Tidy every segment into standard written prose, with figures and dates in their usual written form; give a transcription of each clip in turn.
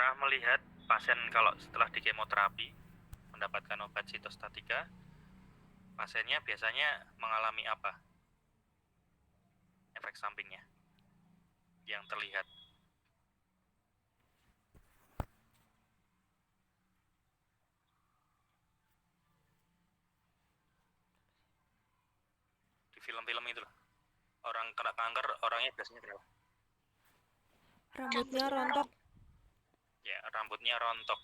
pernah melihat pasien kalau setelah di kemoterapi mendapatkan obat sitostatika, pasiennya biasanya mengalami apa? Efek sampingnya yang terlihat. Di film-film itu loh. Orang kena kanker, orangnya biasanya kenapa? Rambutnya rontok. Ya, rambutnya rontok.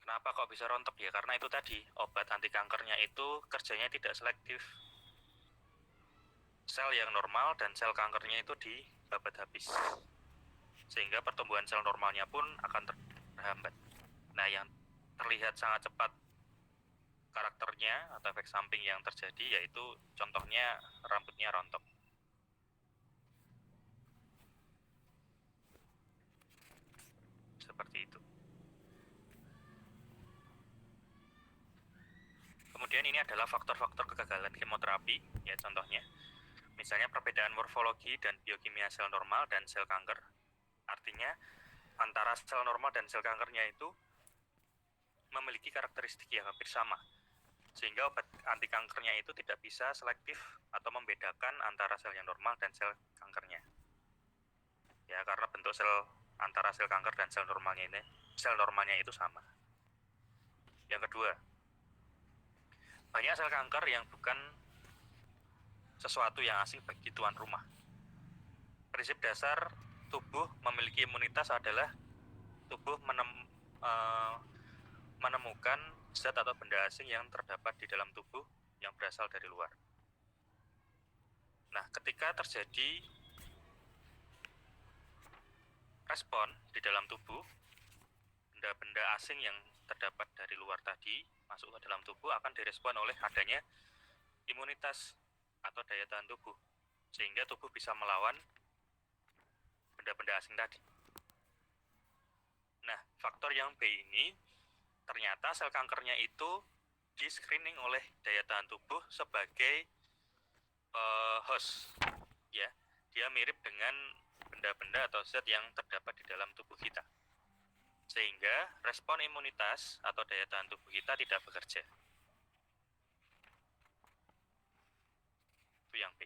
Kenapa kok bisa rontok? Ya karena itu tadi, obat anti kankernya itu kerjanya tidak selektif. Sel yang normal dan sel kankernya itu dibabat habis. Sehingga pertumbuhan sel normalnya pun akan terhambat. Nah, yang terlihat sangat cepat karakternya atau efek samping yang terjadi yaitu contohnya rambutnya rontok. Seperti itu. Kemudian ini adalah faktor-faktor kegagalan kemoterapi, ya contohnya. Misalnya perbedaan morfologi dan biokimia sel normal dan sel kanker. Artinya antara sel normal dan sel kankernya itu memiliki karakteristik yang hampir sama. Sehingga obat anti kankernya itu tidak bisa selektif atau membedakan antara sel yang normal dan sel kankernya. Ya, karena bentuk sel antara sel kanker dan sel normalnya itu sama. Yang kedua, banyak sel kanker yang bukan sesuatu yang asing bagi tuan rumah. Prinsip dasar tubuh memiliki imunitas adalah tubuh menemukan zat atau benda asing yang terdapat di dalam tubuh yang berasal dari luar. Nah, ketika terjadi respon di dalam tubuh, benda-benda asing yang terdapat dari luar tadi masuk ke dalam tubuh akan direspon oleh adanya imunitas atau daya tahan tubuh, sehingga tubuh bisa melawan benda-benda asing tadi. Nah, faktor yang B ini ternyata sel kankernya itu di screening oleh daya tahan tubuh sebagai host, ya. Dia mirip dengan benda-benda atau zat yang terdapat di dalam tubuh kita, sehingga respon imunitas atau daya tahan tubuh kita tidak bekerja. Itu yang B.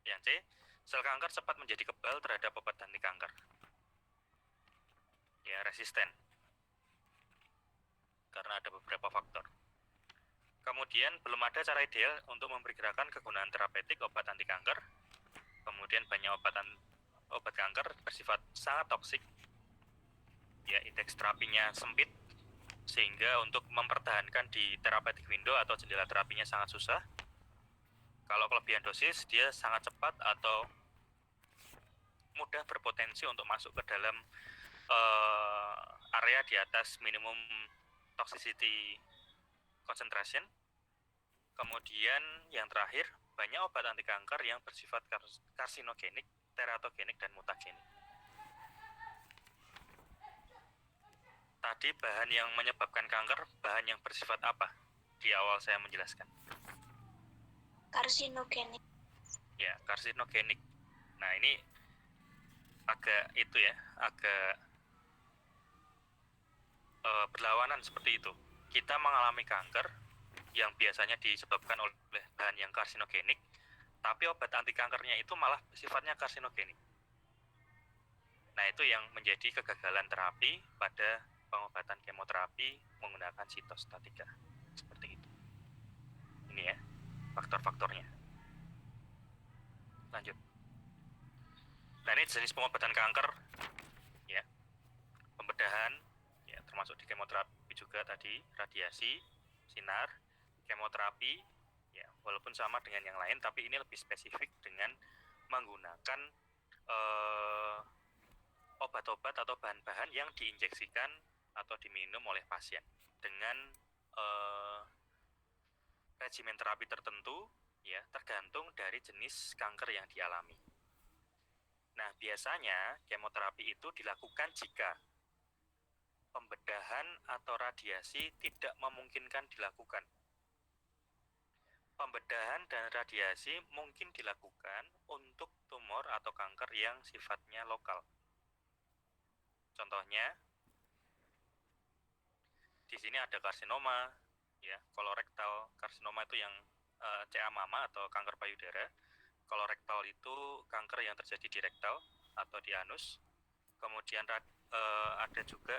Yang C, sel kanker cepat menjadi kebal terhadap obat anti kanker. Ya, resisten. Karena ada beberapa faktor. Kemudian belum ada cara ideal untuk memperkirakan kegunaan terapeutik obat anti kanker. Kemudian banyak obat kanker bersifat sangat toksik. Ya, indeks terapinya sempit sehingga untuk mempertahankan di therapeutic window atau jendela terapinya sangat susah. Kalau kelebihan dosis, dia sangat cepat atau mudah berpotensi untuk masuk ke dalam area di atas minimum toxicity concentration. Kemudian yang terakhir, banyak obat anti kanker yang bersifat karsinogenik, teratogenik, dan mutagenik. Tadi bahan yang menyebabkan kanker, bahan yang bersifat apa? Di awal saya menjelaskan. Karsinogenik. Ya, karsinogenik. Nah, ini agak berlawanan seperti itu. Kita mengalami kanker yang biasanya disebabkan oleh bahan yang karsinogenik, tapi obat anti kankernya itu malah sifatnya karsinogenik. Nah, itu yang menjadi kegagalan terapi pada pengobatan kemoterapi menggunakan sitostatika. Seperti itu. Ini ya, faktor-faktornya. Lanjut. Nah, ini jenis pengobatan kanker, ya. Pembedahan, ya, termasuk di kemoterapi juga tadi, radiasi, sinar, kemoterapi, ya, walaupun sama dengan yang lain, tapi ini lebih spesifik dengan menggunakan obat-obat atau bahan-bahan yang diinjeksikan atau diminum oleh pasien dengan regimen terapi tertentu, ya, tergantung dari jenis kanker yang dialami. Nah, biasanya kemoterapi itu dilakukan jika pembedahan atau radiasi tidak memungkinkan dilakukan. Pembedahan dan radiasi mungkin dilakukan untuk tumor atau kanker yang sifatnya lokal. Contohnya di sini ada karsinoma, ya, kolorektal. Karsinoma itu yang CA mama atau kanker payudara. Kolorektal itu kanker yang terjadi di rektal atau di anus. Kemudian ada juga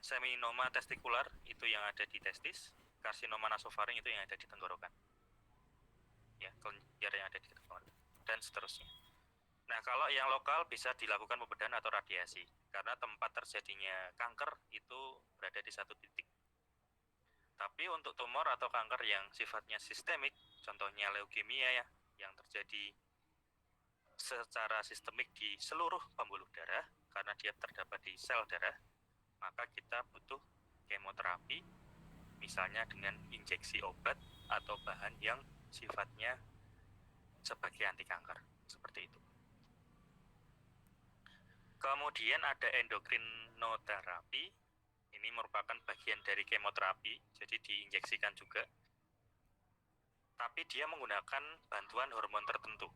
seminoma testikular, itu yang ada di testis. Karsinoma nasofaring itu yang ada di tenggorokan, ya, kelenjar yang ada di tenggorokan, dan seterusnya. Nah, kalau yang lokal bisa dilakukan pembedahan atau radiasi, karena tempat terjadinya kanker itu berada di satu titik. Tapi untuk tumor atau kanker yang sifatnya sistemik, contohnya leukemia ya, yang terjadi secara sistemik di seluruh pembuluh darah, karena dia terdapat di sel darah, maka kita butuh kemoterapi, misalnya dengan injeksi obat atau bahan yang sifatnya sebagai anti kanker, seperti itu. Kemudian ada endokrinoterapi, ini merupakan bagian dari kemoterapi, jadi diinjeksikan juga. Tapi dia menggunakan bantuan hormon tertentu.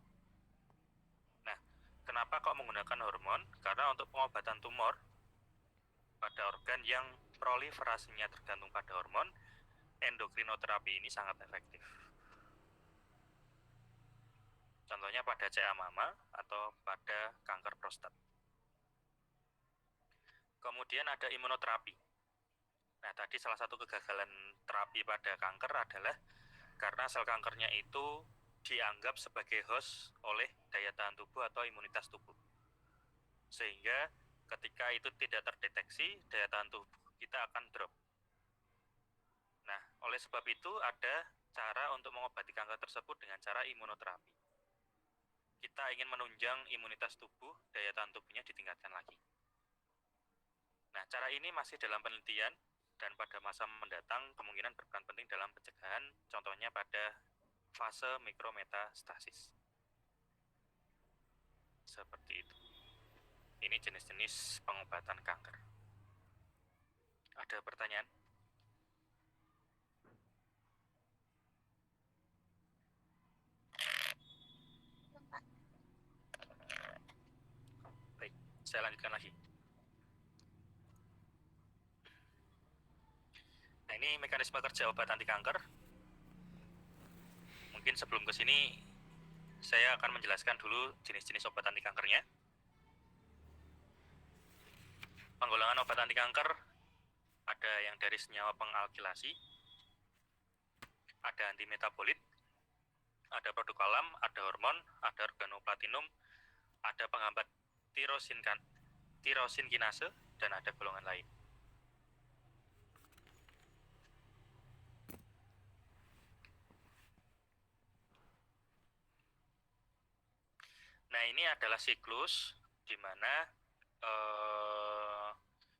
Nah, kenapa kok menggunakan hormon? Karena untuk pengobatan tumor pada organ yang proliferasinya tergantung pada hormon, endokrinoterapi ini sangat efektif. Contohnya pada CA mama atau pada kanker prostat. Kemudian ada imunoterapi. Nah, tadi salah satu kegagalan terapi pada kanker adalah karena sel kankernya itu dianggap sebagai host oleh daya tahan tubuh atau imunitas tubuh. Sehingga ketika itu tidak terdeteksi, daya tahan tubuh kita akan drop. Nah, oleh sebab itu ada cara untuk mengobati kanker tersebut dengan cara imunoterapi. Kita ingin menunjang imunitas tubuh, daya tahan tubuhnya ditingkatkan lagi. Nah, cara ini masih dalam penelitian dan pada masa mendatang kemungkinan berperan penting dalam pencegahan, contohnya pada fase mikrometastasis. Seperti itu. Ini jenis-jenis pengobatan kanker. Ada pertanyaan? Baik, saya lanjutkan lagi. Nah, ini mekanisme kerja obat anti kanker. Mungkin sebelum ke sini saya akan menjelaskan dulu jenis-jenis obat anti kankernya. Penggolongan obat anti kanker ada yang dari senyawa pengalkilasi, ada antimetabolit, ada produk alam, ada hormon, ada organoplatinum, ada penghambat tirosin kinase, dan ada golongan lain. Nah, ini adalah siklus di mana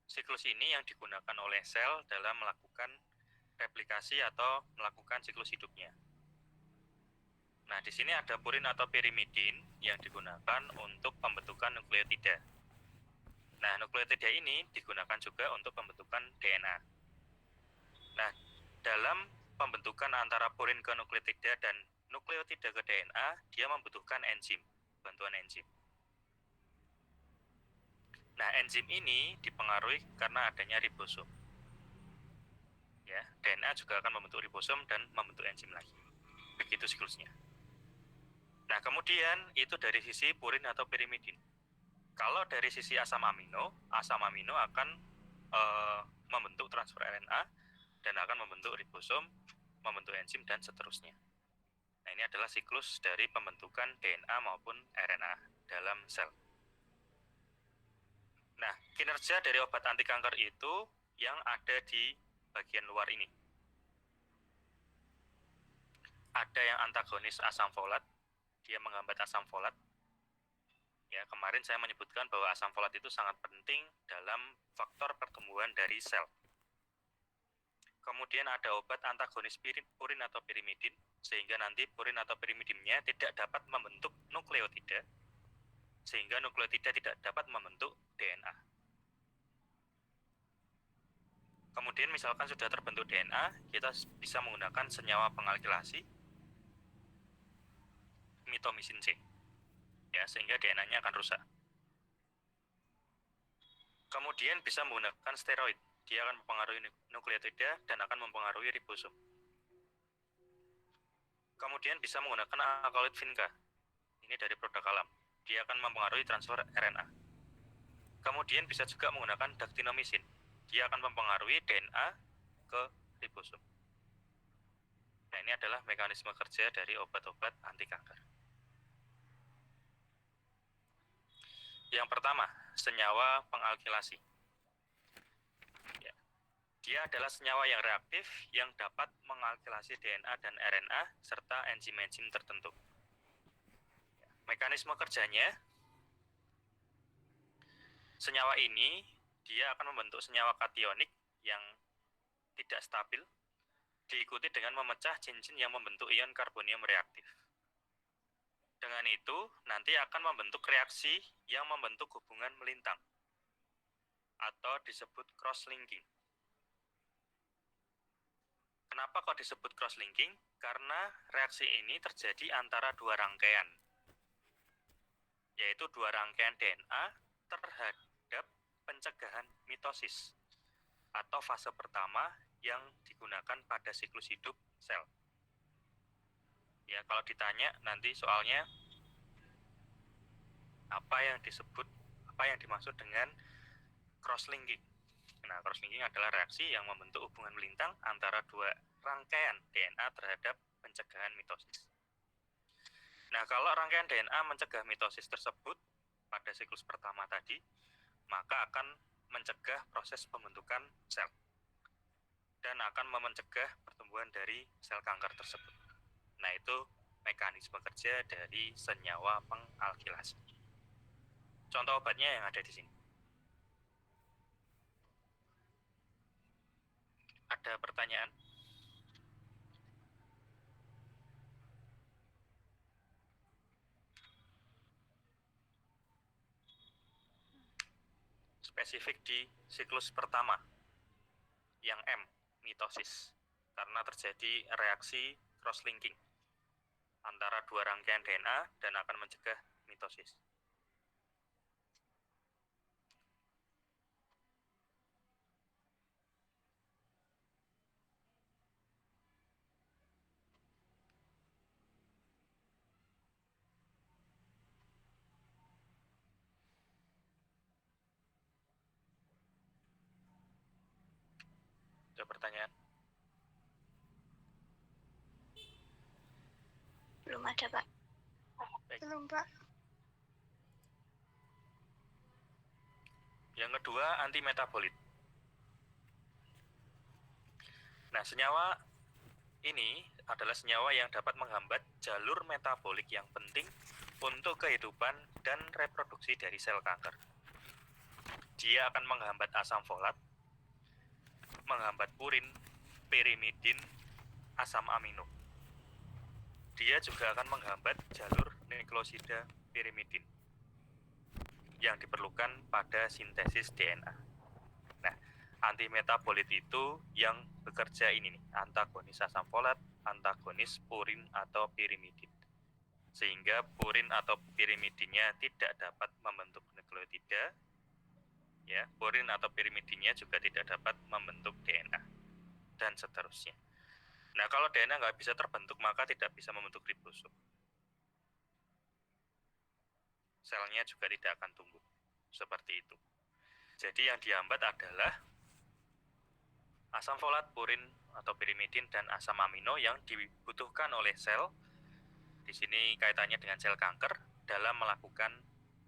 siklus ini yang digunakan oleh sel dalam melakukan replikasi atau melakukan siklus hidupnya. Nah, di sini ada purin atau pirimidin yang digunakan untuk pembentukan nukleotida. Nah, nukleotida ini digunakan juga untuk pembentukan DNA. Nah, dalam pembentukan antara purin ke nukleotida dan nukleotida ke DNA, dia membutuhkan enzim, bantuan enzim. Nah, enzim ini dipengaruhi karena adanya ribosom. Ya, DNA juga akan membentuk ribosom dan membentuk enzim lagi. Begitu siklusnya. Nah, kemudian itu dari sisi purin atau pirimidin. Kalau dari sisi asam amino akan membentuk transfer RNA dan akan membentuk ribosom, membentuk enzim, dan seterusnya. Nah, ini adalah siklus dari pembentukan DNA maupun RNA dalam sel. Nah, kinerja dari obat anti kanker itu yang ada di bagian luar ini. Ada yang antagonis asam folat, dia menghambat asam folat. Ya, kemarin saya menyebutkan bahwa asam folat itu sangat penting dalam faktor pertumbuhan dari sel. Kemudian ada obat antagonis purin atau pirimidin, sehingga nanti purin atau pirimidinnya tidak dapat membentuk nukleotida, sehingga nukleotida tidak dapat membentuk DNA. Kemudian misalkan sudah terbentuk DNA, kita bisa menggunakan senyawa pengalkilasi, mitomycin C, ya, sehingga DNA-nya akan rusak. Kemudian bisa menggunakan steroid. Dia akan mempengaruhi nukleotida dan akan mempengaruhi ribosom. Kemudian bisa menggunakan alkaloid vinca. Ini dari produk alam. Dia akan mempengaruhi transfer RNA. Kemudian bisa juga menggunakan daktinomisin. Dia akan mempengaruhi DNA ke ribosom. Nah, ini adalah mekanisme kerja dari obat-obat anti kanker. Yang pertama, senyawa pengalkilasi. Ya. Dia adalah senyawa yang reaktif yang dapat mengalkilasi DNA dan RNA serta enzim-enzim tertentu. Mekanisme kerjanya, senyawa ini dia akan membentuk senyawa kationik yang tidak stabil, diikuti dengan memecah cincin yang membentuk ion karbonium reaktif. Dengan itu, nanti akan membentuk reaksi yang membentuk hubungan melintang, atau disebut cross-linking. Kenapa kok disebut cross-linking? Karena reaksi ini terjadi antara dua rangkaian, yaitu dua rangkaian DNA terhadap pencegahan mitosis, atau fase pertama yang digunakan pada siklus hidup sel. Ya, kalau ditanya nanti soalnya apa yang dimaksud dengan cross-linking. Nah, cross-linking adalah reaksi yang membentuk hubungan melintang antara dua rangkaian DNA terhadap pencegahan mitosis. Nah, kalau rangkaian DNA mencegah mitosis tersebut pada siklus pertama tadi, maka akan mencegah proses pembentukan sel dan akan mencegah pertumbuhan dari sel kanker tersebut. Nah, itu mekanisme kerja dari senyawa pengalkilasi. Contoh obatnya yang ada di sini. Ada pertanyaan? Spesifik di siklus pertama, yang M, mitosis, karena terjadi reaksi cross-linking antara dua rangkaian DNA dan akan mencegah mitosis. Ada pertanyaan? Belum ada, Pak. Baik. Belum, Pak. Yang kedua, antimetabolit. Nah, senyawa ini adalah senyawa yang dapat menghambat jalur metabolik yang penting untuk kehidupan dan reproduksi dari sel kanker. Dia akan menghambat asam folat, menghambat purin, pirimidin, asam amino. Dia juga akan menghambat jalur nuklosida pirimidin yang diperlukan pada sintesis DNA. Nah, antimetabolit itu yang bekerja ini nih, antagonis asam folat, antagonis purin atau pirimidin. Sehingga purin atau pirimidinnya tidak dapat membentuk nukleotida, ya, purin atau pirimidinnya juga tidak dapat membentuk DNA, dan seterusnya. Nah, kalau DNA nggak bisa terbentuk, maka tidak bisa membentuk ribosom. Selnya juga tidak akan tumbuh. Seperti itu. Jadi yang dihambat adalah asam folat, purin atau pirimidin, dan asam amino yang dibutuhkan oleh sel. Di sini kaitannya dengan sel kanker dalam melakukan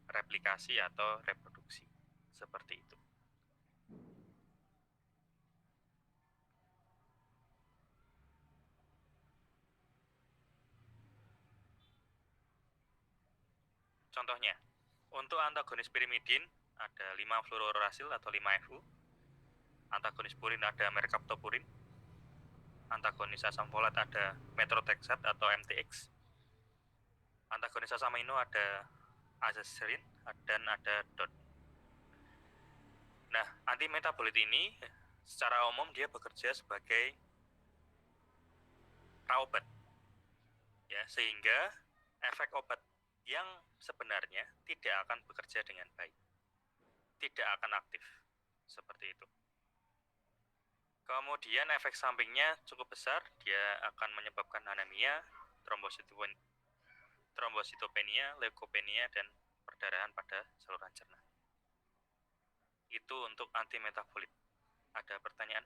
replikasi atau reproduksi. Seperti itu. Contohnya, untuk antagonis pirimidin ada 5-fluorouracil atau 5-FU. Antagonis purin ada mercaptopurin. Antagonis asam folat ada methotrexate atau MTX. Antagonis asam amino ada azacerin dan ada DOT. Nah, antimetabolit ini secara umum dia bekerja sebagai praobat. Ya, sehingga efek obat yang sebenarnya tidak akan bekerja dengan baik. tidak akan aktif. Seperti itu. Kemudian efek sampingnya cukup besar, dia akan menyebabkan anemia, trombositopenia, leukopenia, dan perdarahan pada saluran cerna. Itu untuk antimetabolit. Ada pertanyaan?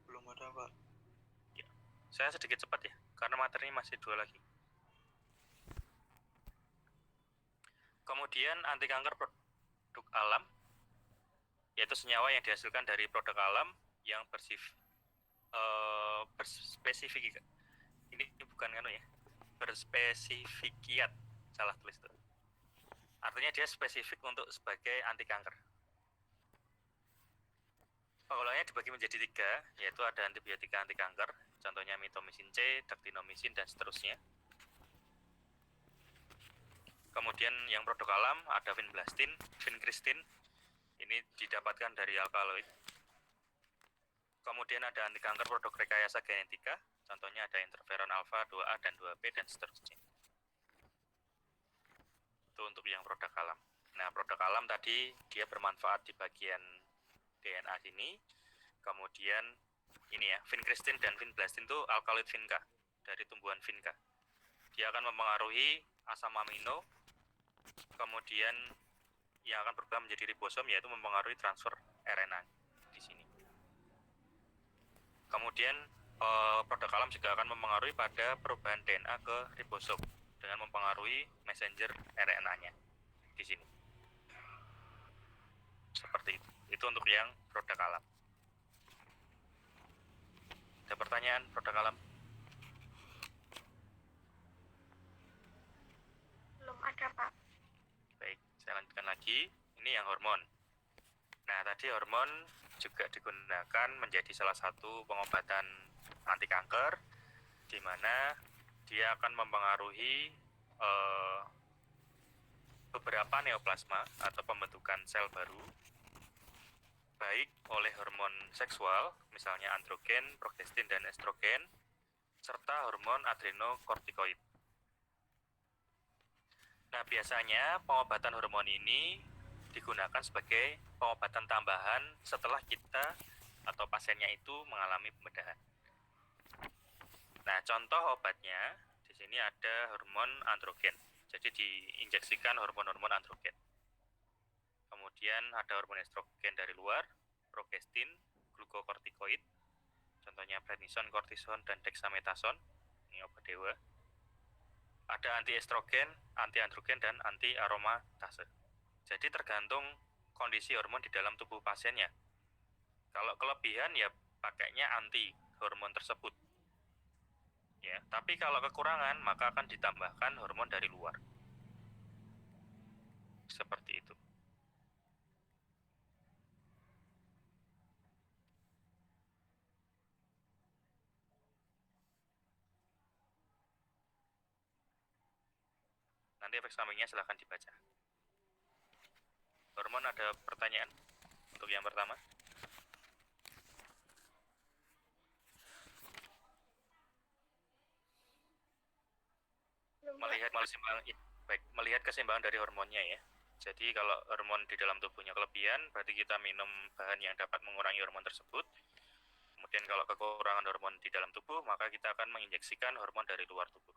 Belum ada, Pak. Ya. Saya sedikit cepat ya, karena materinya masih 2 lagi. Kemudian anti kanker produk alam, yaitu senyawa yang dihasilkan dari produk alam yang berspesifik. Ini bukan ya, berspesifikiat, salah tulis tuh. Artinya dia spesifik untuk sebagai anti kanker. Pengolahannya dibagi menjadi 3, yaitu ada antibiotika anti kanker, contohnya mitomycin C, dactinomycin, dan seterusnya. Kemudian yang produk alam ada vinblastin, vincristin, ini didapatkan dari alkaloid. Kemudian ada anti kanker produk rekayasa genetika, contohnya ada interferon alfa 2A dan 2B dan seterusnya. Itu untuk yang produk alam. Nah, produk alam tadi dia bermanfaat di bagian DNA sini. Kemudian ini ya, vincristin dan vinblastin itu alkaloid vinca dari tumbuhan vinca. Dia akan mempengaruhi asam amino, kemudian yang akan berubah menjadi ribosom, yaitu mempengaruhi transfer RNA di sini. Kemudian produk alam juga akan mempengaruhi pada perubahan DNA ke ribosom dengan mempengaruhi messenger RNA-nya di sini. Seperti itu. Itu untuk yang produk alam. Ada pertanyaan produk alam? Belum ada, Pak. Baik, saya lanjutkan lagi. Ini yang hormon. Nah, tadi hormon juga digunakan menjadi salah satu pengobatan anti kanker, di mana dia akan mempengaruhi beberapa neoplasma atau pembentukan sel baru, baik oleh hormon seksual, misalnya androgen, progestin, dan estrogen, serta hormon adrenokortikoid. Nah, biasanya pengobatan hormon ini digunakan sebagai pengobatan tambahan setelah kita atau pasiennya itu mengalami pembedahan. Nah, contoh obatnya di sini ada hormon androgen. Jadi diinjeksikan hormon-hormon androgen. Kemudian ada hormon estrogen dari luar, progestin, glukokortikoid, contohnya prednison, kortison, dan dexamethasone. Ini obat dewa. Ada anti-estrogen, anti-androgen, dan anti-aromatase. Jadi tergantung kondisi hormon di dalam tubuh pasiennya. Kalau kelebihan ya pakainya anti hormon tersebut. Ya, tapi kalau kekurangan maka akan ditambahkan hormon dari luar. Seperti itu. Nanti efek sampingnya silahkan dibaca. Hormon ada pertanyaan untuk yang pertama? Melihat keseimbangan dari hormonnya ya. Jadi kalau hormon di dalam tubuhnya kelebihan, berarti kita minum bahan yang dapat mengurangi hormon tersebut. Kemudian kalau kekurangan hormon di dalam tubuh, maka kita akan menginjeksikan hormon dari luar tubuh.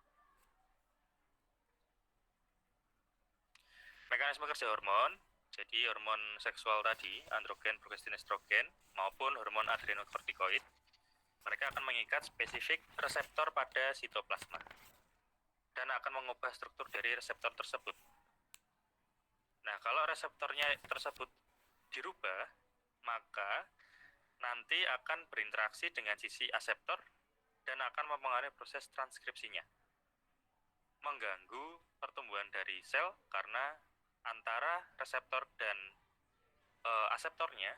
Mekanisme kerja hormon, jadi hormon seksual tadi, androgen, progestin, estrogen, maupun hormon adrenokortikoid, mereka akan mengikat spesifik reseptor pada sitoplasma dan akan mengubah struktur dari reseptor tersebut. Nah, kalau reseptornya tersebut dirubah, maka nanti akan berinteraksi dengan sisi aseptor dan akan mempengaruhi proses transkripsinya, mengganggu pertumbuhan dari sel karena antara reseptor dan aseptornya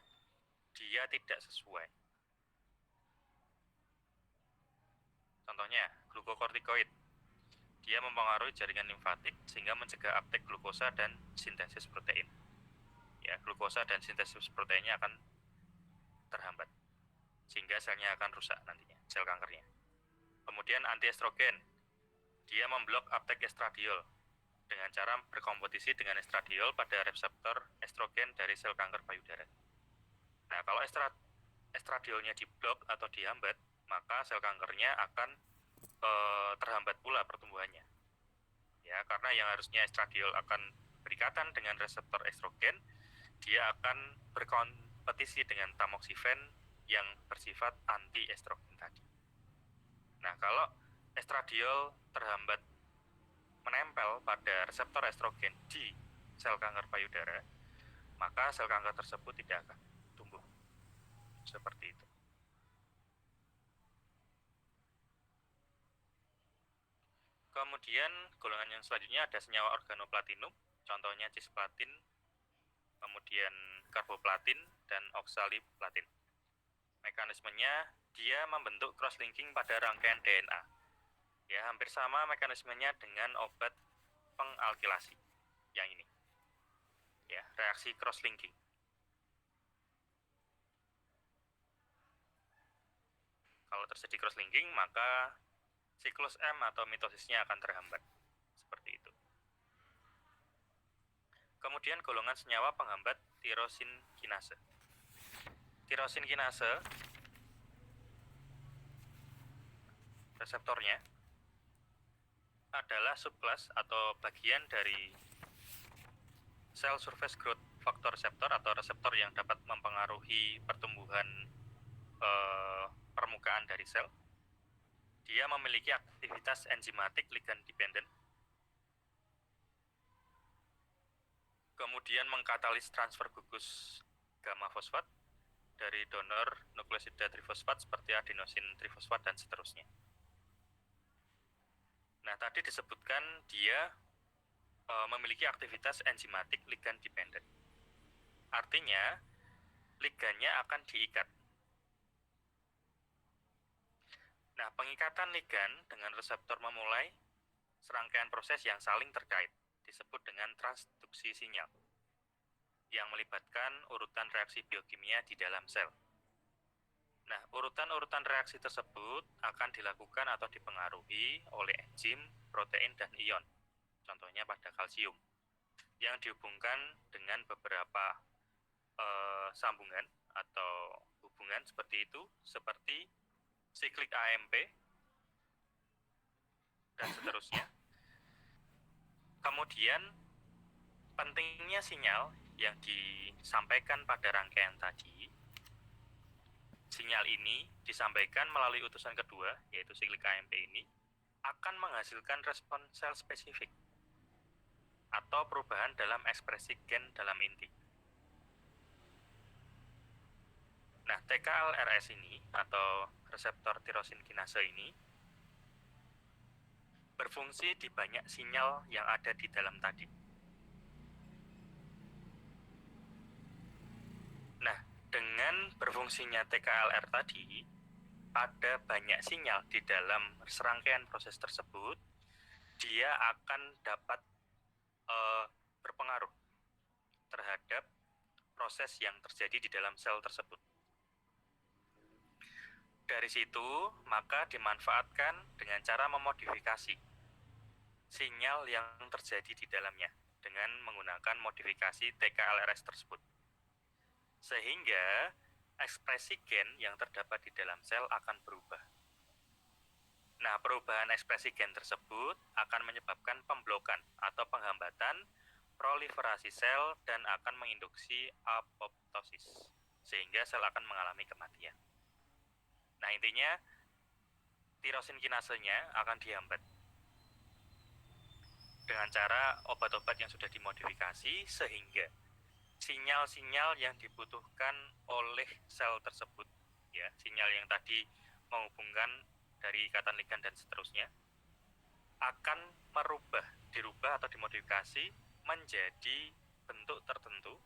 dia tidak sesuai. Contohnya, glukokortikoid. Dia mempengaruhi jaringan limfatik sehingga mencegah uptake glukosa dan sintesis protein. Ya, glukosa dan sintesis proteinnya akan terhambat sehingga selnya akan rusak nantinya, sel kankernya. Kemudian antiestrogen, dia memblok uptake estradiol dengan cara berkompetisi dengan estradiol pada reseptor estrogen dari sel kanker payudara. Nah, kalau estradiolnya diblok atau dihambat, maka sel kankernya akan terhambat pula pertumbuhannya. Ya, karena yang harusnya estradiol akan berikatan dengan reseptor estrogen, dia akan berkompetisi dengan tamoxifen yang bersifat anti-estrogen tadi. Nah, kalau estradiol terhambat menempel pada reseptor estrogen di sel kanker payudara, maka sel kanker tersebut tidak akan tumbuh. Seperti itu. Kemudian golongan yang selanjutnya ada senyawa organoplatinum, contohnya cisplatin, kemudian karboplatin, dan oksaliplatin. Mekanismenya, dia membentuk cross-linking pada rangkaian DNA. Ya, hampir sama mekanismenya dengan obat pengalkilasi yang ini. Ya, reaksi cross-linking. Kalau terjadi cross-linking, maka siklus M atau mitosisnya akan terhambat. Seperti itu. Kemudian golongan senyawa penghambat tirosin kinase. Tirosin kinase, reseptornya adalah subkelas atau bagian dari cell surface growth factor receptor atau reseptor yang dapat mempengaruhi pertumbuhan permukaan dari sel. Dia memiliki aktivitas enzimatik ligand dependent, kemudian mengkatalis transfer gugus gamma fosfat dari donor nukleosida trifosfat seperti adenosin trifosfat dan seterusnya. Nah, tadi disebutkan dia memiliki aktivitas enzimatik ligand dependent. Artinya, ligannya akan diikat. Nah, pengikatan ligan dengan reseptor memulai serangkaian proses yang saling terkait, disebut dengan transduksi sinyal, yang melibatkan urutan reaksi biokimia di dalam sel. Nah, urutan-urutan reaksi tersebut akan dilakukan atau dipengaruhi oleh enzim, protein, dan ion. Contohnya pada kalsium, yang dihubungkan dengan beberapa sambungan atau hubungan seperti itu, seperti siklik AMP, dan seterusnya. Kemudian, pentingnya sinyal yang disampaikan pada rangkaian tadi, sinyal ini disampaikan melalui utusan kedua, yaitu siklik AMP ini, akan menghasilkan respon sel spesifik atau perubahan dalam ekspresi gen dalam inti. Nah, TKLRS ini atau reseptor tirosin kinase ini berfungsi di banyak sinyal yang ada di dalam tadi. Nah, dengan berfungsinya TKLR tadi, pada banyak sinyal di dalam serangkaian proses tersebut, dia akan dapat berpengaruh terhadap proses yang terjadi di dalam sel tersebut. Dari situ, maka dimanfaatkan dengan cara memodifikasi sinyal yang terjadi di dalamnya dengan menggunakan modifikasi TKLRS tersebut. Sehingga ekspresi gen yang terdapat di dalam sel akan berubah. Nah, perubahan ekspresi gen tersebut akan menyebabkan pemblokan atau penghambatan proliferasi sel dan akan menginduksi apoptosis, sehingga sel akan mengalami kematian. Nah, intinya tirosin kinasenya akan dihambat dengan cara obat-obat yang sudah dimodifikasi sehingga sinyal-sinyal yang dibutuhkan oleh sel tersebut, ya, sinyal yang tadi menghubungkan dari ikatan ligan dan seterusnya, akan dirubah atau dimodifikasi menjadi bentuk tertentu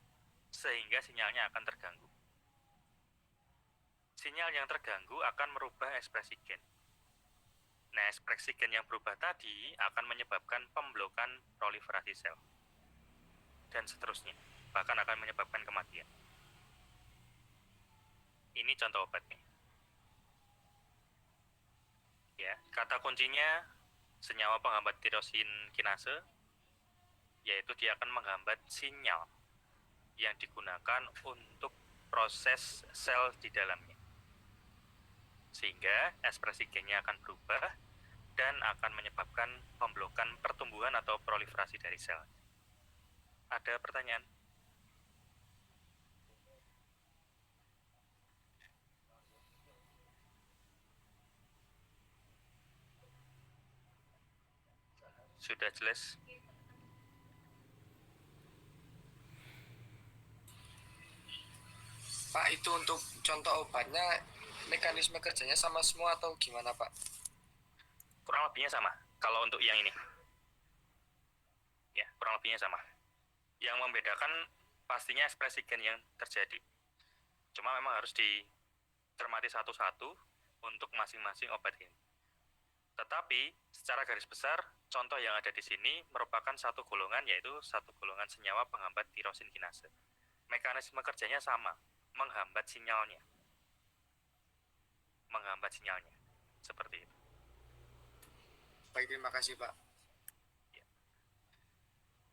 sehingga sinyalnya akan terganggu. Sinyal yang terganggu akan merubah ekspresi gen. Nah, ekspresi gen yang berubah tadi akan menyebabkan pemblokan proliferasi sel dan seterusnya, bahkan akan menyebabkan kematian. Ini contoh obatnya. Ya, Kata kuncinya senyawa penghambat tirosin kinase, yaitu dia akan menghambat sinyal yang digunakan untuk proses sel di dalamnya. Sehingga ekspresi gennya akan berubah dan akan menyebabkan pemblokan pertumbuhan atau proliferasi dari sel. Ada pertanyaan? Sudah jelas? Pak, itu untuk contoh obatnya, mekanisme kerjanya sama semua atau gimana, Pak? Kurang lebihnya sama. Kalau untuk yang ini, ya kurang lebihnya sama. Yang membedakan pastinya ekspresi gen yang terjadi. Cuma memang harus dicermati satu-satu untuk masing-masing obat ini. Tetapi secara garis besar, contoh yang ada di sini merupakan satu golongan, yaitu satu golongan senyawa penghambat tirosin kinase. Mekanisme kerjanya sama, menghambat sinyalnya. Seperti itu. Baik, terima kasih, Pak.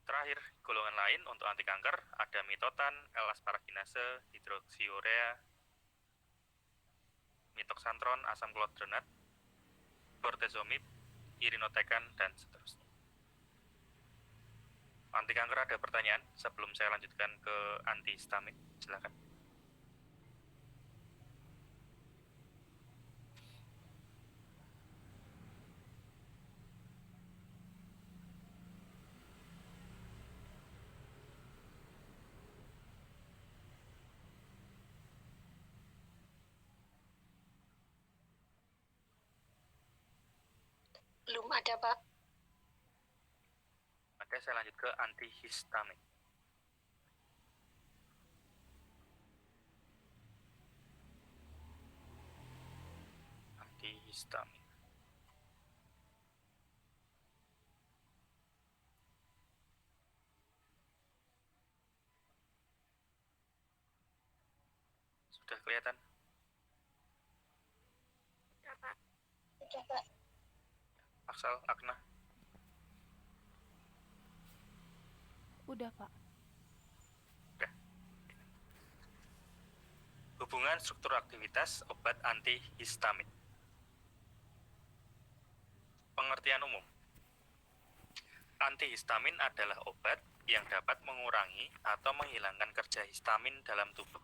Terakhir, golongan lain untuk anti kanker ada mitotan, L-asparaginase, hidroksiurea, mitoxantron, asam klordronat, bortezomib, irinotecan, dan seterusnya. Anti kanker ada pertanyaan sebelum saya lanjutkan ke antihistamin? Silakan. Belum ada, Pak. Oke, saya lanjut ke antihistamin. Antihistamin. Sudah kelihatan? Sudah, Pak. Aksal, Akna? Udah, Pak. Oke. Hubungan struktur aktivitas obat antihistamin. Pengertian umum. Antihistamin adalah obat yang dapat mengurangi atau menghilangkan kerja histamin dalam tubuh.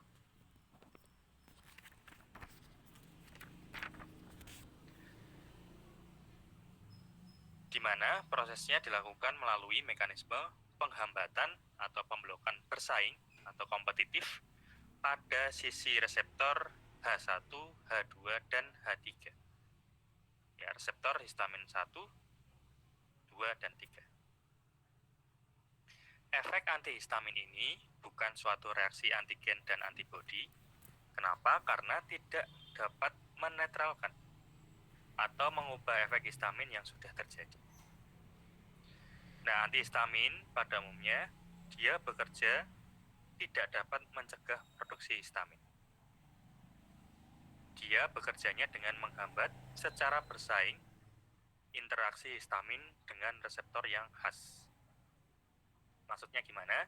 Di mana prosesnya dilakukan melalui mekanisme penghambatan atau pemblokan bersaing atau kompetitif pada sisi reseptor H1, H2, dan H3. Ya, reseptor histamin 1, 2, dan 3. Efek antihistamin ini bukan suatu reaksi antigen dan antibodi. Kenapa? Karena tidak dapat menetralkan atau mengubah efek histamin yang sudah terjadi. Nah, antihistamin pada umumnya dia bekerja tidak dapat mencegah produksi histamin. Dia bekerjanya dengan menghambat secara bersaing interaksi histamin dengan reseptor yang khas. Maksudnya gimana?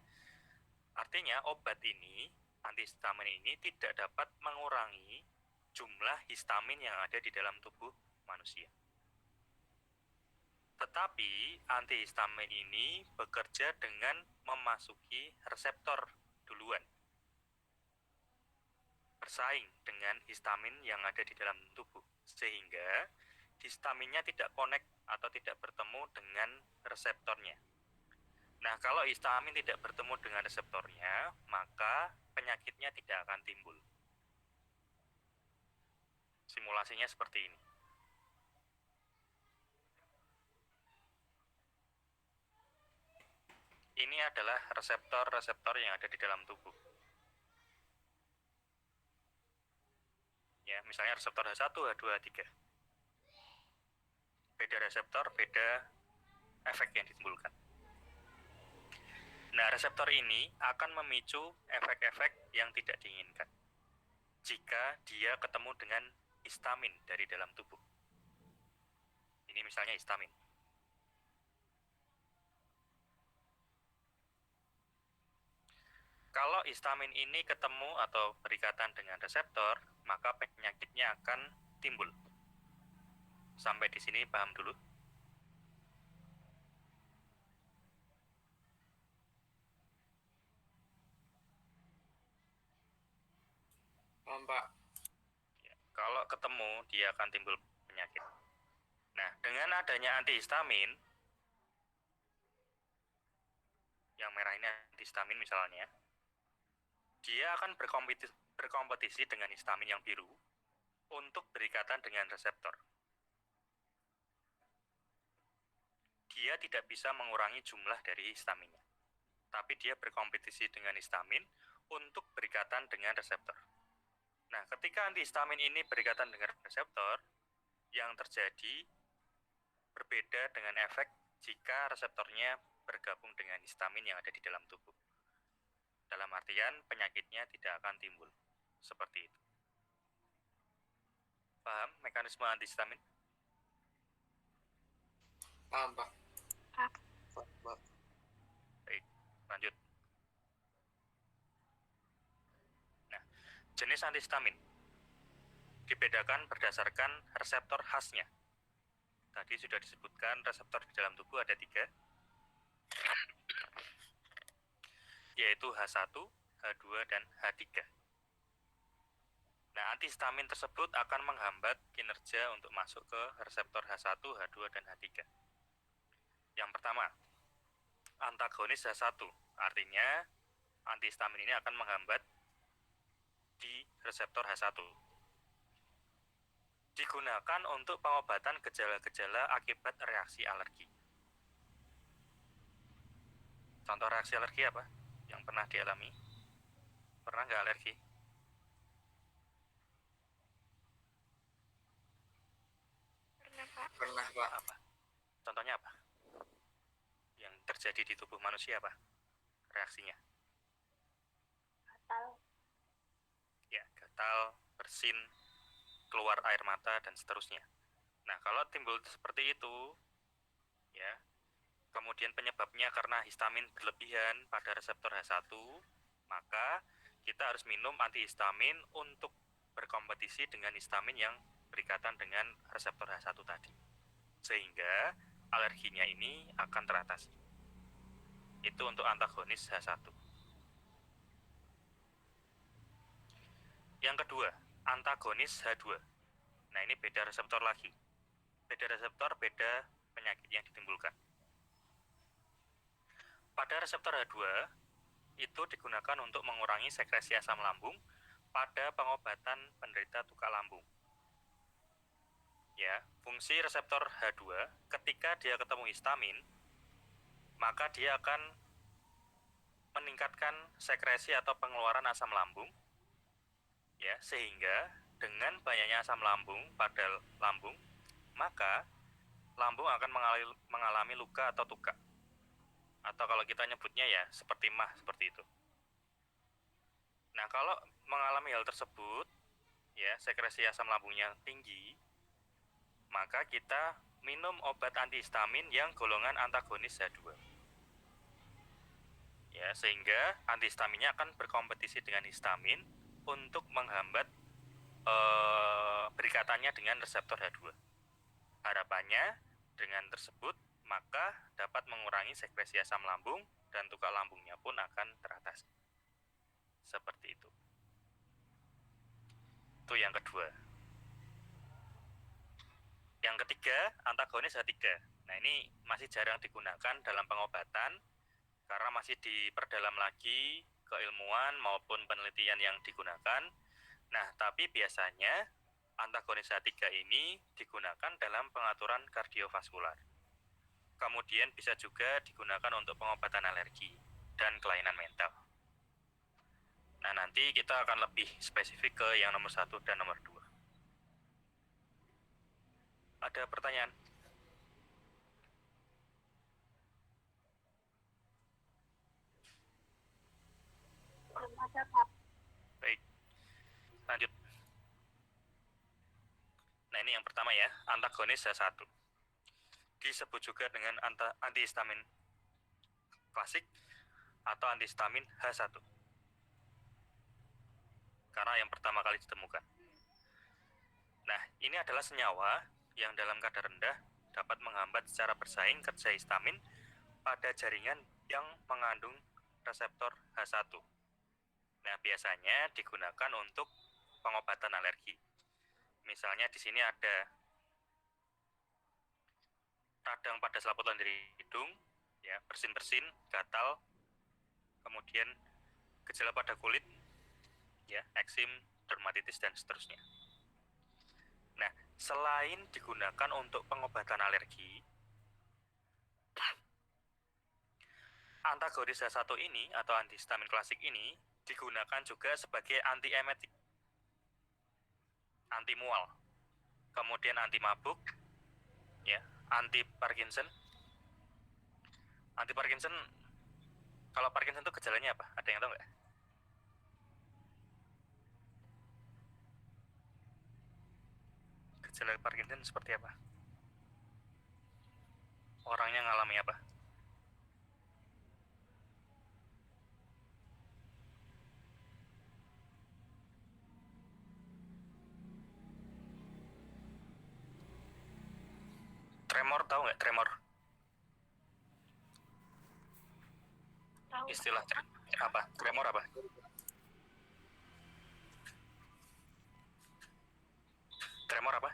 Artinya obat ini, antihistamin ini tidak dapat mengurangi jumlah histamin yang ada di dalam tubuh manusia. Tetapi antihistamin ini bekerja dengan memasuki reseptor duluan, bersaing dengan histamin yang ada di dalam tubuh, sehingga histaminnya tidak connect atau tidak bertemu dengan reseptornya. Nah, kalau histamin tidak bertemu dengan reseptornya, maka penyakitnya tidak akan timbul. Simulasinya seperti ini. Ini adalah reseptor-reseptor yang ada di dalam tubuh. Ya, misalnya reseptor H1, H2, H3. Beda reseptor, beda efek yang ditimbulkan. Nah, reseptor ini akan memicu efek-efek yang tidak diinginkan jika dia ketemu dengan histamin dari dalam tubuh. Ini misalnya histamin. Kalau histamin ini ketemu atau berikatan dengan reseptor, maka penyakitnya akan timbul. Sampai di sini paham dulu? Paham, Pak. Ya, kalau ketemu, dia akan timbul penyakit. Nah, dengan adanya antihistamin, yang merah ini antihistamin misalnya, dia akan berkompetisi dengan histamin yang biru untuk berikatan dengan reseptor. Dia tidak bisa mengurangi jumlah dari histaminnya, tapi dia berkompetisi dengan histamin untuk berikatan dengan reseptor. Nah, ketika antihistamin ini berikatan dengan reseptor, yang terjadi berbeda dengan efek jika reseptornya bergabung dengan histamin yang ada di dalam tubuh. Dalam artian, penyakitnya tidak akan timbul. Seperti itu. Paham mekanisme antihistamin? Paham, Pak. Pak. Baik, lanjut. Nah, jenis antihistamin dibedakan berdasarkan reseptor khasnya. Tadi sudah disebutkan reseptor di dalam tubuh ada 3, yaitu H1, H2, dan H3. Nah, antihistamin tersebut akan menghambat kinerja untuk masuk ke reseptor H1, H2, dan H3. Yang pertama, antagonis H1, artinya antihistamin ini akan menghambat di reseptor H1. Digunakan untuk pengobatan gejala-gejala akibat reaksi alergi. Contoh reaksi alergi apa yang pernah dialami? Pernah nggak alergi? Pernah, Pak. Pernah, Pak. Apa? Contohnya apa? Yang terjadi di tubuh manusia apa? Reaksinya? Gatal. Ya, gatal, bersin, keluar air mata, dan seterusnya. Nah, kalau timbul seperti itu, ya, kemudian penyebabnya karena histamin berlebihan pada reseptor H1, maka kita harus minum antihistamin untuk berkompetisi dengan histamin yang berikatan dengan reseptor H1 tadi. Sehingga alerginya ini akan teratasi. Itu untuk antagonis H1. Yang kedua, antagonis H2. Nah, ini beda reseptor lagi. Beda reseptor, beda penyakit yang ditimbulkan. Pada reseptor H2, itu digunakan untuk mengurangi sekresi asam lambung pada pengobatan penderita tukak lambung. Ya, fungsi reseptor H2 ketika dia ketemu histamin, maka dia akan meningkatkan sekresi atau pengeluaran asam lambung, ya, sehingga dengan banyaknya asam lambung pada lambung, maka lambung akan mengalami luka atau tukak. Atau kalau kita nyebutnya ya seperti mah, seperti itu. Nah, kalau mengalami hal tersebut, ya, sekresi asam lambungnya tinggi, maka kita minum obat antihistamin yang golongan antagonis H2. Ya, sehingga antihistaminnya akan berkompetisi dengan histamin untuk menghambat berikatannya dengan reseptor H2. Harapannya dengan tersebut maka dapat mengurangi sekresi asam lambung dan tukak lambungnya pun akan teratasi. Seperti itu. Itu yang kedua. Yang ketiga, antagonis H3. Nah, ini masih jarang digunakan dalam pengobatan karena masih diperdalam lagi keilmuan maupun penelitian yang digunakan. Nah, tapi biasanya antagonis H3 ini digunakan dalam pengaturan kardiovaskular. Kemudian bisa juga digunakan untuk pengobatan alergi dan kelainan mental. Nah, nanti kita akan lebih spesifik ke yang nomor 1 dan nomor 2. Ada pertanyaan? Belum ada, Pak. Baik, lanjut. Nah, ini yang pertama ya, antagonis H1. disebut juga dengan antihistamin klasik atau antihistamin H1. Karena yang pertama kali ditemukan. Nah, ini adalah senyawa yang dalam kadar rendah dapat menghambat secara bersaing kerja histamin pada jaringan yang mengandung reseptor H1. Nah, biasanya digunakan untuk pengobatan alergi. Misalnya di sini ada radang pada selaput lendir hidung, ya, bersin-bersin, gatal, kemudian gejala pada kulit, ya, eksim, dermatitis dan seterusnya. Nah, selain digunakan untuk pengobatan alergi, antagonis H1 ini atau antihistamin klasik ini digunakan juga sebagai antiemetik, anti mual, kemudian anti mabuk, ya, anti Parkinson. Anti Parkinson, kalau Parkinson itu gejalanya apa? Ada yang tahu nggak? Gejala Parkinson seperti apa? Orangnya ngalami apa? Tremor, tahu nggak tremor? Tahu. Istilah apa? Tremor apa? Tremor apa?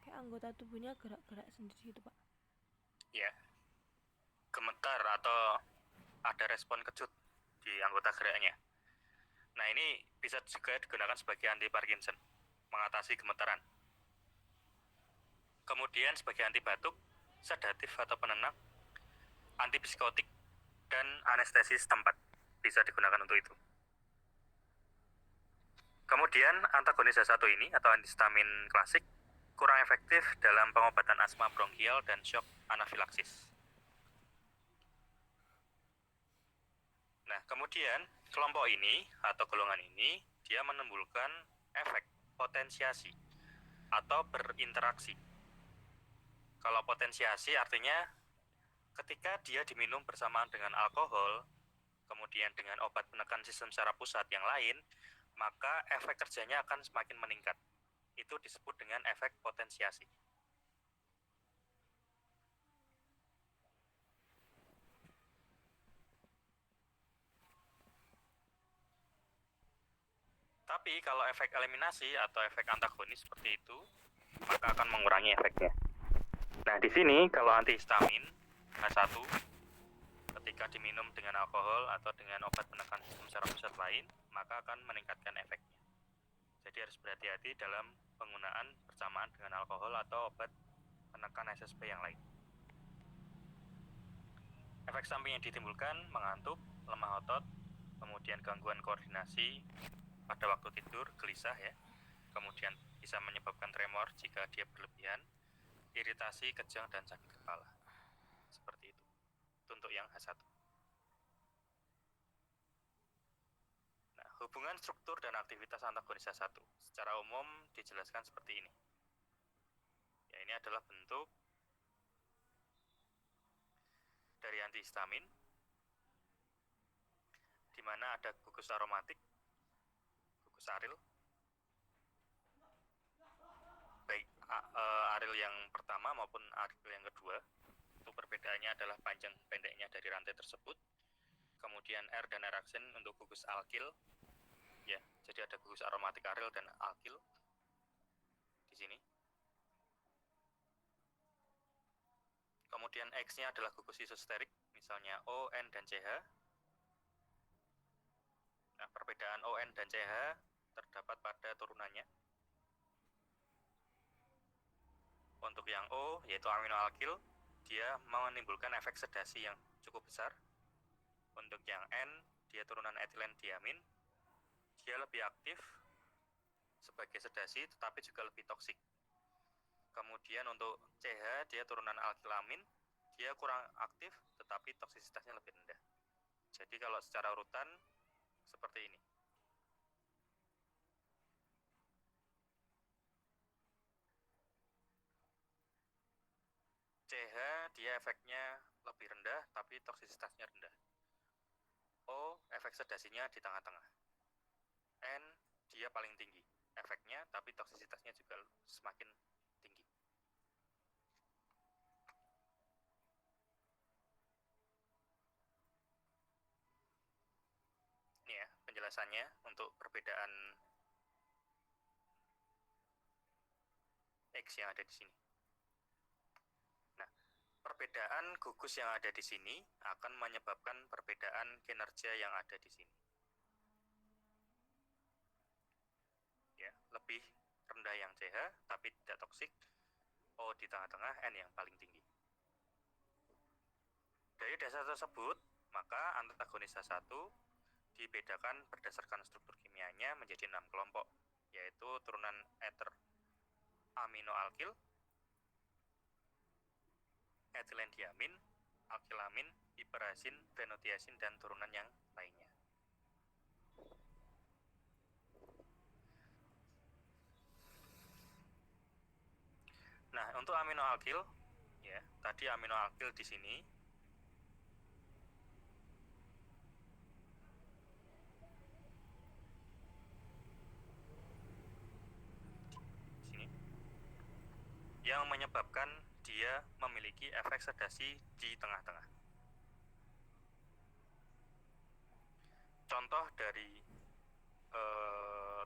Kayak anggota tubuhnya gerak-gerak sendiri gitu, Pak. Ya, gemetar atau ada respon kejut di anggota geraknya. Nah, ini bisa juga digunakan sebagai anti Parkinson, mengatasi gemetaran. Kemudian sebagai anti batuk, sedatif atau penenang, antipsikotik, dan anestesi setempat bisa digunakan untuk itu. Kemudian antagonis H1 ini atau antihistamin klasik kurang efektif dalam pengobatan asma bronkial dan shock anafilaksis. Nah, kemudian kelompok ini atau golongan ini dia menimbulkan efek potensiasi atau berinteraksi. Kalau potensiasi artinya ketika dia diminum bersamaan dengan alkohol, kemudian dengan obat penekan sistem secara pusat yang lain, maka efek kerjanya akan semakin meningkat. Itu disebut dengan efek potensiasi. Tapi kalau efek eliminasi atau efek antagonis seperti itu, maka akan mengurangi efeknya. Nah, di sini kalau antihistamin H1 ketika diminum dengan alkohol atau dengan obat penekan sistem secara pusat lain, maka akan meningkatkan efeknya. Jadi harus berhati-hati dalam penggunaan bersamaan dengan alkohol atau obat penekan SSP yang lain. Efek samping yang ditimbulkan mengantuk, lemah otot, kemudian gangguan koordinasi pada waktu tidur, gelisah ya. Kemudian bisa menyebabkan tremor jika dia berlebihan, iritasi, kejang, dan sakit kepala. Seperti itu. Itu untuk yang H1. Nah, hubungan struktur dan aktivitas antagonis H1 secara umum dijelaskan seperti ini. Ya, ini adalah bentuk dari antihistamin, di mana ada gugus aromatik, gugus aril, baik aril yang pertama maupun aril yang kedua. Itu perbedaannya adalah panjang pendeknya dari rantai tersebut. Kemudian R dan R aksen untuk gugus alkil, ya, jadi ada gugus aromatik aril dan alkil di sini. Kemudian X-nya adalah gugus isosterik, misalnya O, N, dan CH. Nah, perbedaan O, N, dan CH terdapat pada turunannya. Untuk yang O, yaitu aminoalkil, dia menimbulkan efek sedasi yang cukup besar. Untuk yang N, dia turunan etilen diamin, dia lebih aktif sebagai sedasi, tetapi juga lebih toksik. Kemudian untuk CH, dia turunan alkilamin, dia kurang aktif, tetapi toksisitasnya lebih rendah. Jadi kalau secara urutan, seperti ini. CH dia efeknya lebih rendah tapi toksisitasnya rendah. O efek sedasinya di tengah-tengah. N dia paling tinggi efeknya tapi toksisitasnya juga semakin tinggi. Ini ya penjelasannya untuk perbedaan X yang ada di sini. Nah, perbedaan gugus yang ada di sini akan menyebabkan perbedaan kinerja yang ada di sini. Ya, lebih rendah yang CH tapi tidak toksik. O di tengah-tengah, N yang paling tinggi. Dari dasar tersebut, maka antagonis H1 dibedakan berdasarkan struktur kimianya menjadi 6 kelompok, yaitu turunan ether aminoalkil, etilendiamin, alkilamin, hiperasin, fenotiasin, dan turunan yang lainnya. Nah, untuk aminoalkil, ya, tadi aminoalkil di sini yang menyebabkan dia memiliki efek sedasi di tengah-tengah. Contoh dari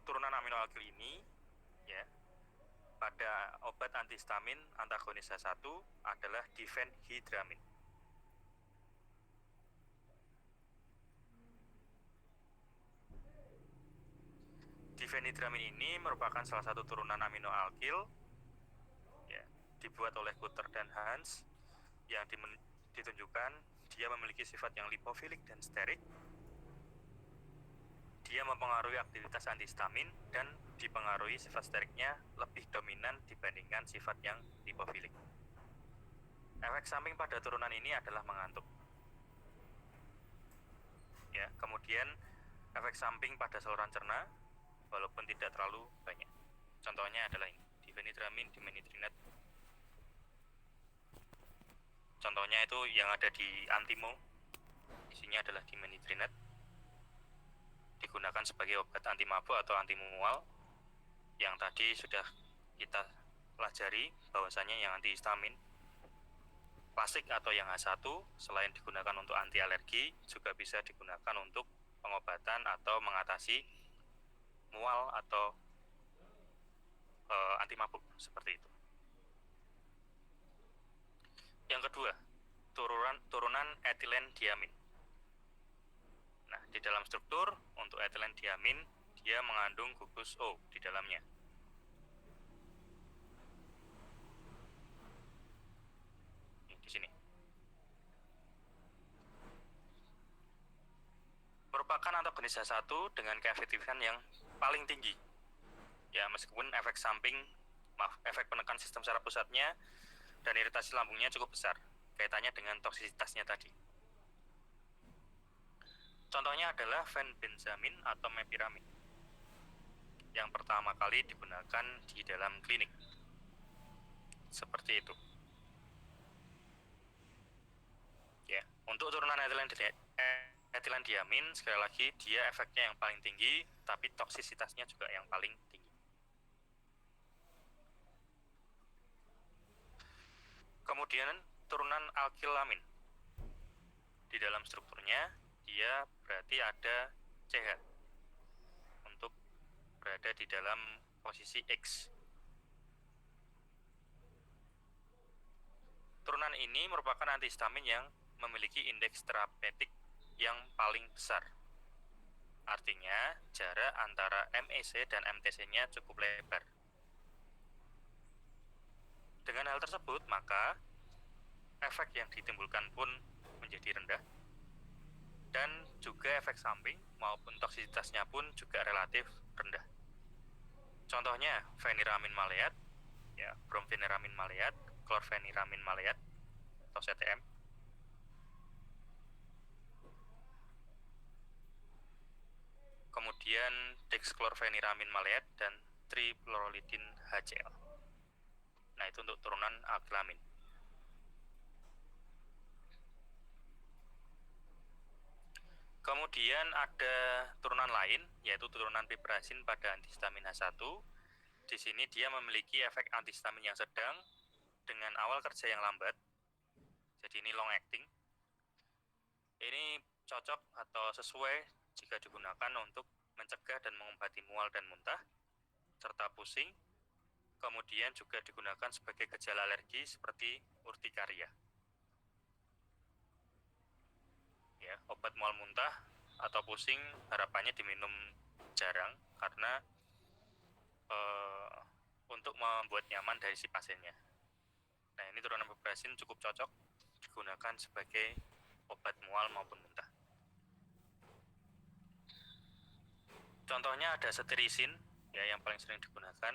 turunan aminoalkil ini, ya, pada obat antihistamin antagonis H1 adalah difenhidramin. Difenhidramin ini merupakan salah satu turunan aminoalkil, ya, dibuat oleh Guter dan Hans, yang ditunjukkan dia memiliki sifat yang lipofilik dan sterik. Dia mempengaruhi aktivitas antihistamin dan dipengaruhi sifat steriknya lebih dominan dibandingkan sifat yang lipofilik. Efek samping pada turunan ini adalah mengantuk. Ya, kemudian efek samping pada saluran cerna walaupun tidak terlalu banyak. Contohnya adalah ini, difenidramin, dimenitrinate. Contohnya itu yang ada di Antimo, isinya adalah dimenitrinate, digunakan sebagai obat anti mabuk atau anti mual. Yang tadi sudah kita pelajari bahwasanya yang antihistamin klasik atau yang H1 selain digunakan untuk anti alergi juga bisa digunakan untuk pengobatan atau mengatasi mual atau anti mabuk seperti itu. Yang kedua, turunan etilendiamin. Nah, di dalam struktur untuk etilendiamin dia mengandung gugus O di dalamnya. Di sini. Merupakan antagonis H1 dengan keefektifan yang paling tinggi. Ya, meskipun efek penekan sistem saraf pusatnya dan iritasi lambungnya cukup besar, kaitannya dengan toksisitasnya tadi. Contohnya adalah fenbenzamin atau mepiramin yang pertama kali digunakan di dalam klinik. Seperti itu. Ya, untuk turunan etilendiamin sekali lagi dia efeknya yang paling tinggi, tapi toksisitasnya juga yang paling tinggi. Kemudian turunan alkilamin. Di dalam strukturnya dia berarti ada CH untuk berada di dalam posisi X. Turunan ini merupakan antihistamin yang memiliki indeks terapeutik yang paling besar. Artinya jarak antara MEC dan MTC-nya cukup lebar. Dengan hal tersebut, maka efek yang ditimbulkan pun menjadi rendah, dan juga efek samping maupun toksisitasnya pun juga relatif rendah. Contohnya feniramin maleat, ya, bromfeniramin maleat, klorfeniramin maleat atau CTM. Kemudian dexklorfeniramin maleat dan trifluorolidin HCl. Nah, itu untuk turunan alkilamin. Kemudian ada turunan lain, yaitu turunan piperazin pada antihistamin H1. Di sini dia memiliki efek antihistamin yang sedang dengan awal kerja yang lambat. Jadi ini long acting. Ini cocok atau sesuai jika digunakan untuk mencegah dan mengobati mual dan muntah, serta pusing. Kemudian juga digunakan sebagai gejala alergi seperti urtikaria. Ya, obat mual muntah atau pusing harapannya diminum jarang karena untuk membuat nyaman dari si pasiennya. Nah, ini turunan piperazin cukup cocok digunakan sebagai obat mual maupun muntah. Contohnya ada cetirizin, ya, yang paling sering digunakan.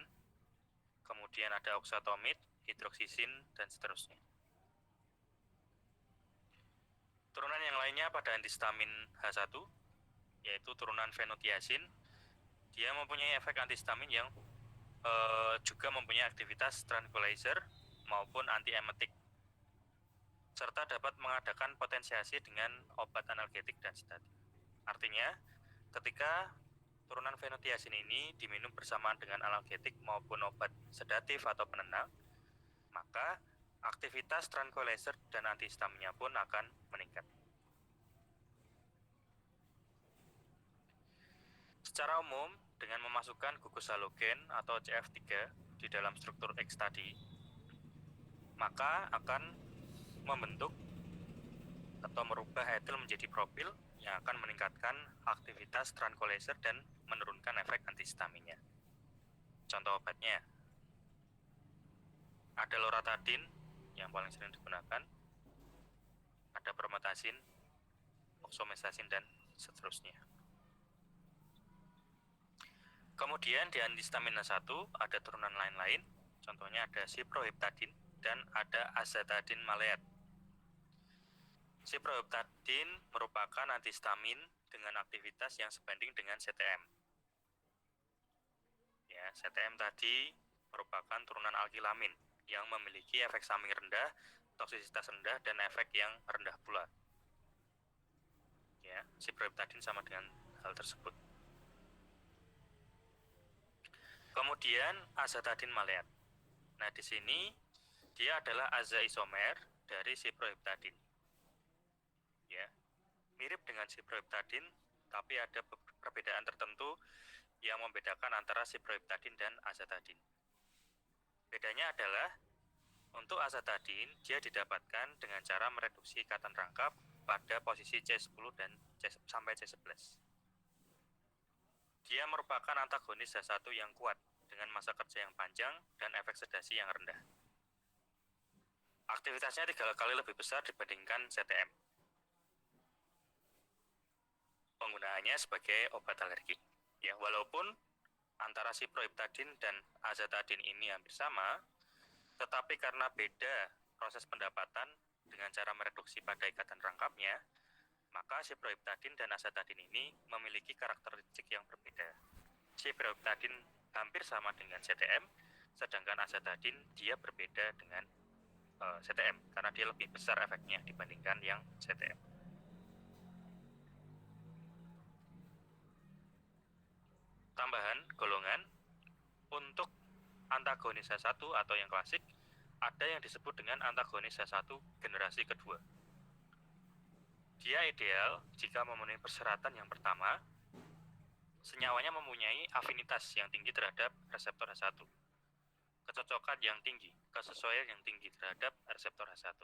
Kemudian ada oxatomid, hidroksisin, dan seterusnya. Turunan yang lainnya pada antihistamin H1, yaitu turunan fenotiazin. Dia mempunyai efek antihistamin yang juga mempunyai aktivitas tranquilizer maupun antiemetik, serta dapat mengadakan potensiasi dengan obat analgetik dan sedatif. Artinya, ketika turunan fenotiazin ini diminum bersamaan dengan analgetik maupun obat sedatif atau penenang, maka aktivitas tranquilizer dan antihistaminnya pun akan meningkat. Secara umum, dengan memasukkan gugus halogen atau CF3 di dalam struktur X tadi, maka akan membentuk atau merubah etil menjadi propil yang akan meningkatkan aktivitas tranquilizer dan menurunkan efek antihistaminnya. Contoh obatnya, ada loratadin yang paling sering digunakan, ada promethazin, oxometasin, dan seterusnya. Kemudian di antihistamin H1 ada turunan lain-lain, contohnya ada ciproheptadin dan ada azatadin maleat. Ciproheptadin merupakan antihistamin dengan aktivitas yang sebanding dengan CTM. Ya, CTM tadi merupakan turunan alkilamin yang memiliki efek samping rendah, toksisitas rendah, dan efek yang rendah pula. Ya, ciproheptadin sama dengan hal tersebut. Kemudian azatadin maleat. Nah, di sini dia adalah aza isomer dari ciproheptadin. Ya, mirip dengan ciproheptadin, tapi ada perbedaan tertentu yang membedakan antara ciproheptadin dan azatadin. Bedanya adalah untuk azatadin dia didapatkan dengan cara mereduksi ikatan rangkap pada posisi C10 dan sampai C11. Dia merupakan antagonis H1 yang kuat dengan masa kerja yang panjang dan efek sedasi yang rendah. Aktivitasnya 3 kali lebih besar dibandingkan CTM. Penggunaannya sebagai obat alergi. Ya, walaupun antara ciproheptadin dan azatadin ini hampir sama, tetapi karena beda proses pendapatan dengan cara mereduksi pada ikatan rangkapnya, maka ciproheptadin dan azatadin ini memiliki karakteristik yang berbeda. Ciproheptadin hampir sama dengan CTM, sedangkan azatadin dia berbeda dengan CTM karena dia lebih besar efeknya dibandingkan yang CTM. Tambahan golongan untuk antagonis H1 atau yang klasik, ada yang disebut dengan antagonis H1 generasi kedua. Dia ideal jika memenuhi persyaratan yang pertama, senyawanya mempunyai afinitas yang tinggi terhadap reseptor H1, kecocokan yang tinggi, kesesuaian yang tinggi terhadap reseptor H1.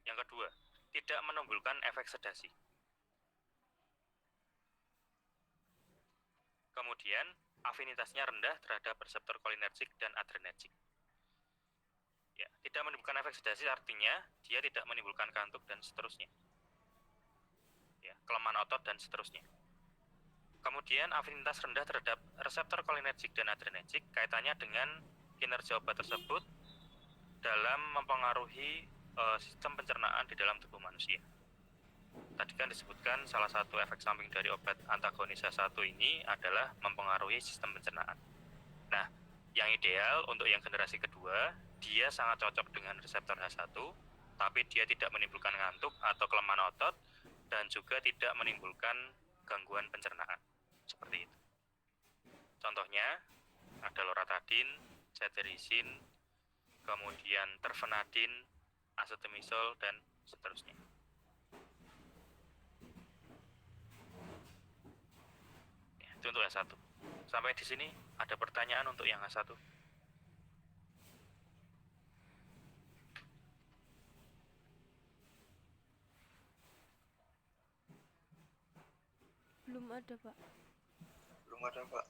Yang kedua, tidak menimbulkan efek sedasi. Kemudian, afinitasnya rendah terhadap reseptor kolinergik dan adrenergik. Ya, tidak menimbulkan efek sedasi artinya dia tidak menimbulkan kantuk dan seterusnya. Ya, kelemahan otot dan seterusnya. Kemudian afinitas rendah terhadap reseptor kolinergik dan adrenergik kaitannya dengan kinerja obat tersebut dalam mempengaruhi sistem pencernaan di dalam tubuh manusia. Tadi kan disebutkan salah satu efek samping dari obat antagonis H1 ini adalah mempengaruhi sistem pencernaan. Nah, yang ideal untuk yang generasi kedua, dia sangat cocok dengan reseptor H1, tapi dia tidak menimbulkan ngantuk atau kelemahan otot, dan juga tidak menimbulkan gangguan pencernaan. Seperti itu. Contohnya ada loratadin, cetirizin, kemudian terfenadin, acetomisol, dan seterusnya. Ya, itu untuk yang 1. Sampai di sini ada pertanyaan untuk yang A1? Belum ada, Pak. Belum ada, Pak.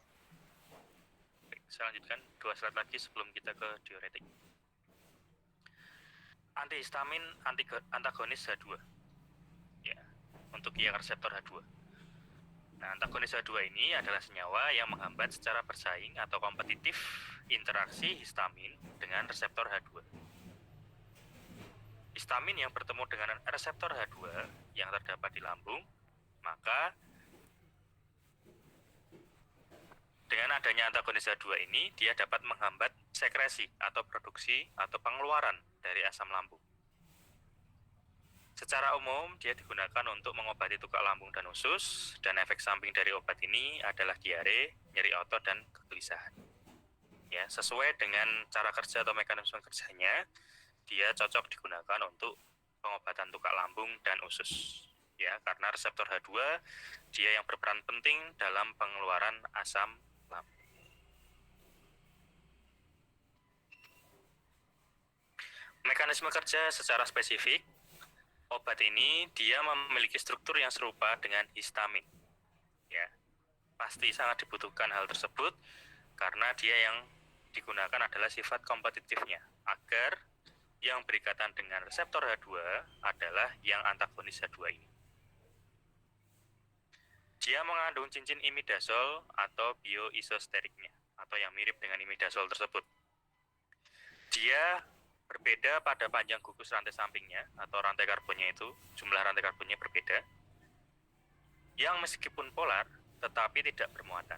Baik, saya lanjutkan 2 slide lagi sebelum kita ke diuretik. Antihistamin antagonis H2. Ya, untuk yang reseptor H2. Nah, antagonis H2 ini adalah senyawa yang menghambat secara bersaing atau kompetitif interaksi histamin dengan reseptor H2. Histamin yang bertemu dengan reseptor H2 yang terdapat di lambung, maka dengan adanya antagonis H2 ini, dia dapat menghambat sekresi atau produksi atau pengeluaran dari asam lambung. Secara umum, dia digunakan untuk mengobati tukak lambung dan usus, dan efek samping dari obat ini adalah diare, nyeri otot, dan kegelisahan. Ya, sesuai dengan cara kerja atau mekanisme kerjanya, dia cocok digunakan untuk pengobatan tukak lambung dan usus. Ya, karena reseptor H2 dia yang berperan penting dalam pengeluaran asam lambung. Mekanisme kerja secara spesifik, obat ini dia memiliki struktur yang serupa dengan histamin. Ya, pasti sangat dibutuhkan hal tersebut karena dia yang digunakan adalah sifat kompetitifnya, agar yang berikatan dengan reseptor H2 adalah yang antagonis H2 ini. Dia mengandung cincin imidazol atau bioisosteriknya, atau yang mirip dengan imidazol tersebut. Dia berbeda pada panjang gugus rantai sampingnya, atau rantai karbonnya itu, jumlah rantai karbonnya berbeda, yang meskipun polar, tetapi tidak bermuatan.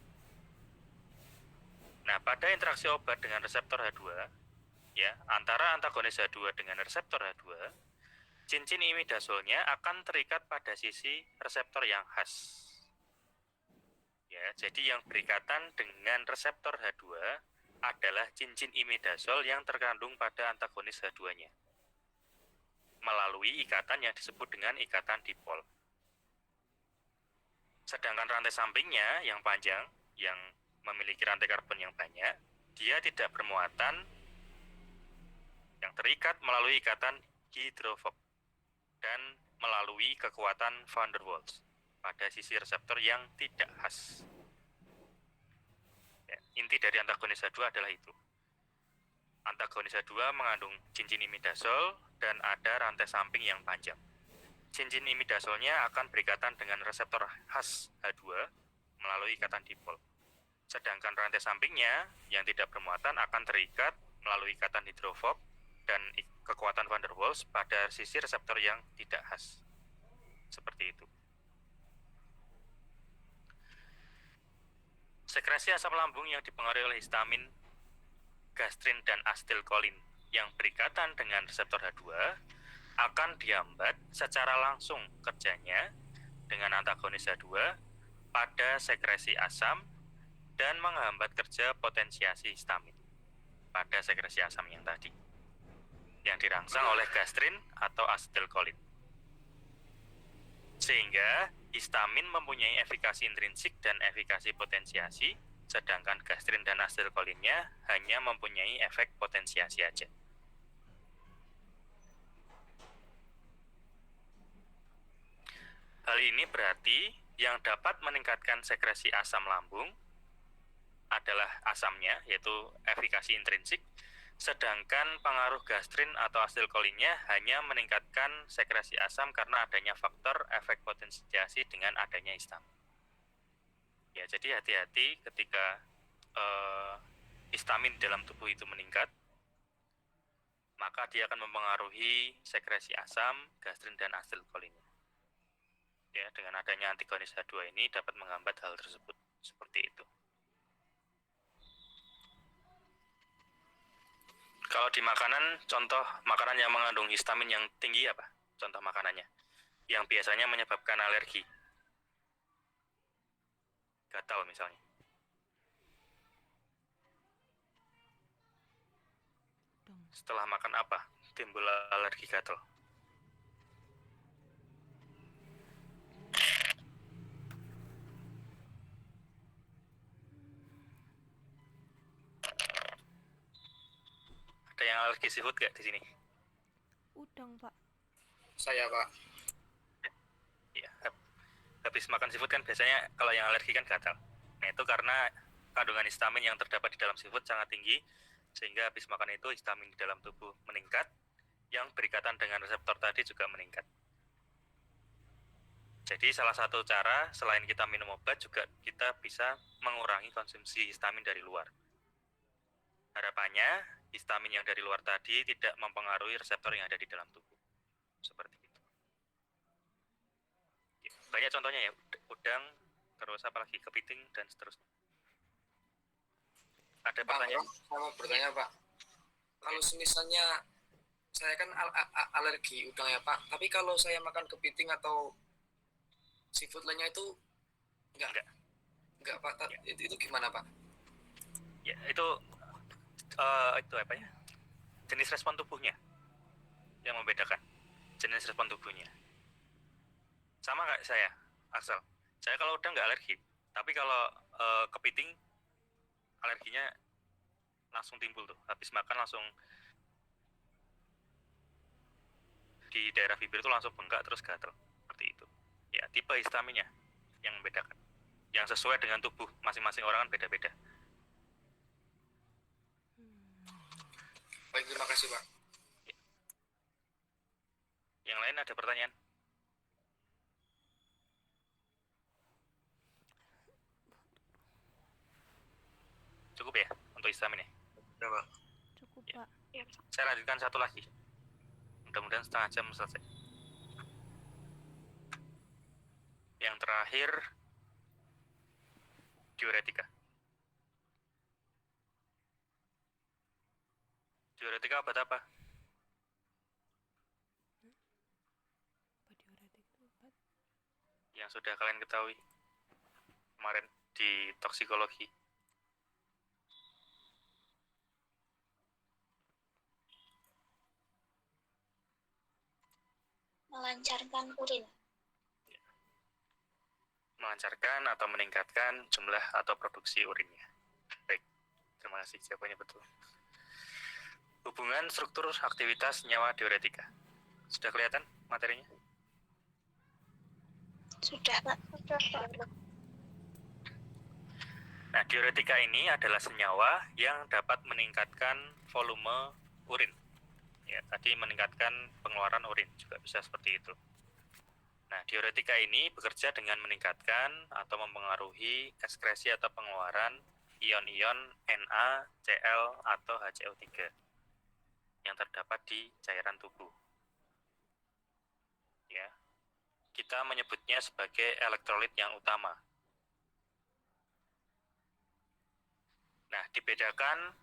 Nah, pada interaksi obat dengan reseptor H2, ya, antara antagonis H2 dengan reseptor H2, cincin imidazolnya akan terikat pada sisi reseptor yang khas. Ya, jadi yang berikatan dengan reseptor H2 adalah cincin imidazol yang terkandung pada antagonis H2-nya melalui ikatan yang disebut dengan ikatan dipol. Sedangkan rantai sampingnya yang panjang, yang memiliki rantai karbon yang banyak, dia tidak bermuatan, yang terikat melalui ikatan hidrofob dan melalui kekuatan van der Waals pada sisi reseptor yang tidak khas. Ya, inti dari antagonis H2 adalah itu. Antagonis H2 mengandung cincin imidazol dan ada rantai samping yang panjang. Cincin imidazolnya akan berikatan dengan reseptor khas H2 melalui ikatan dipol. Sedangkan rantai sampingnya yang tidak bermuatan akan terikat melalui ikatan hidrofob dan kekuatan van der Waals pada sisi reseptor yang tidak khas. Seperti itu. Sekresi asam lambung yang dipengaruhi oleh histamin, gastrin, dan asetilkolin yang berikatan dengan reseptor H2 akan dihambat secara langsung kerjanya dengan antagonis H2 pada sekresi asam dan menghambat kerja potensiasi histamin pada sekresi asam yang tadi, yang dirangsang oleh gastrin atau asetilkolin. Sehingga histamin mempunyai efikasi intrinsik dan efikasi potensiasi, sedangkan gastrin dan asetilkolinnya hanya mempunyai efek potensiasi aja. Hal ini berarti yang dapat meningkatkan sekresi asam lambung adalah asamnya, yaitu efikasi intrinsik, sedangkan pengaruh gastrin atau asetilkolinnya hanya meningkatkan sekresi asam karena adanya faktor efek potensiasi dengan adanya histamin. Ya, jadi hati-hati ketika histamin dalam tubuh itu meningkat, maka dia akan mempengaruhi sekresi asam, gastrin, dan asetilkolinnya. Ya, dengan adanya antagonis H2 ini dapat menghambat hal tersebut. Seperti itu. Kalau di makanan, contoh makanan yang mengandung histamin yang tinggi apa? Contoh makanannya. yang biasanya menyebabkan alergi. Gatal misalnya. Setelah makan apa timbul alergi gatal? Ada yang alergi seafood gak di sini? Udang, Pak. Saya, Pak. Ya, habis makan seafood kan biasanya kalau yang alergi kan gatal. Nah, itu karena kandungan histamin yang terdapat di dalam seafood sangat tinggi, sehingga habis makan itu histamin di dalam tubuh meningkat, yang berikatan dengan reseptor tadi juga meningkat. Jadi salah satu cara selain kita minum obat juga kita bisa mengurangi konsumsi histamin dari luar. Harapannya histamin yang dari luar tadi tidak mempengaruhi reseptor yang ada di dalam tubuh. Seperti itu. Banyak contohnya ya, udang, terus apalagi kepiting dan seterusnya. Ada Pak, pertanyaan? saya mau bertanya, Pak. Kalau misalnya saya kan alergi udang ya, Pak. Tapi kalau saya makan kepiting atau seafood lainnya itu enggak Pak. Itu gimana, Pak? Ya, itu apa ya? Jenis respon tubuhnya yang membedakan. Jenis respon tubuhnya. Sama kayak saya, Axel. Saya kalau udang nggak alergi, tapi kalau kepiting alerginya langsung timbul tuh. Habis makan langsung di daerah bibir itu langsung bengkak terus gatal. Seperti itu. Ya, tipe histaminnya yang membedakan. Yang sesuai dengan tubuh masing-masing orang kan beda-beda. Baik, terima kasih, Pak. Yang lain ada pertanyaan? Cukup ya untuk histamin ya? Ya, Pak. Cukup, Ya. Pak. Ya. Saya lanjutkan satu lagi. Mudah-mudahan setengah jam selesai. Yang terakhir, diuretika. Diuretika obat apa? Apa diuretik itu obat? Yang sudah kalian ketahui kemarin di toksikologi. Melancarkan urin. Melancarkan atau meningkatkan jumlah atau produksi urinnya. Baik, terima kasih jawabannya betul. Hubungan struktur aktivitas senyawa diuretika. Sudah kelihatan materinya? Sudah, Pak. Sudah, Pak. Nah, diuretika ini adalah senyawa yang dapat meningkatkan volume urin. Ya, tadi meningkatkan pengeluaran urin juga bisa seperti itu. Nah, diuretika ini bekerja dengan meningkatkan atau mempengaruhi ekskresi atau pengeluaran ion-ion Na, Cl, atau HCO3 yang terdapat di cairan tubuh. Ya, kita menyebutnya sebagai elektrolit yang utama. Nah, dibedakan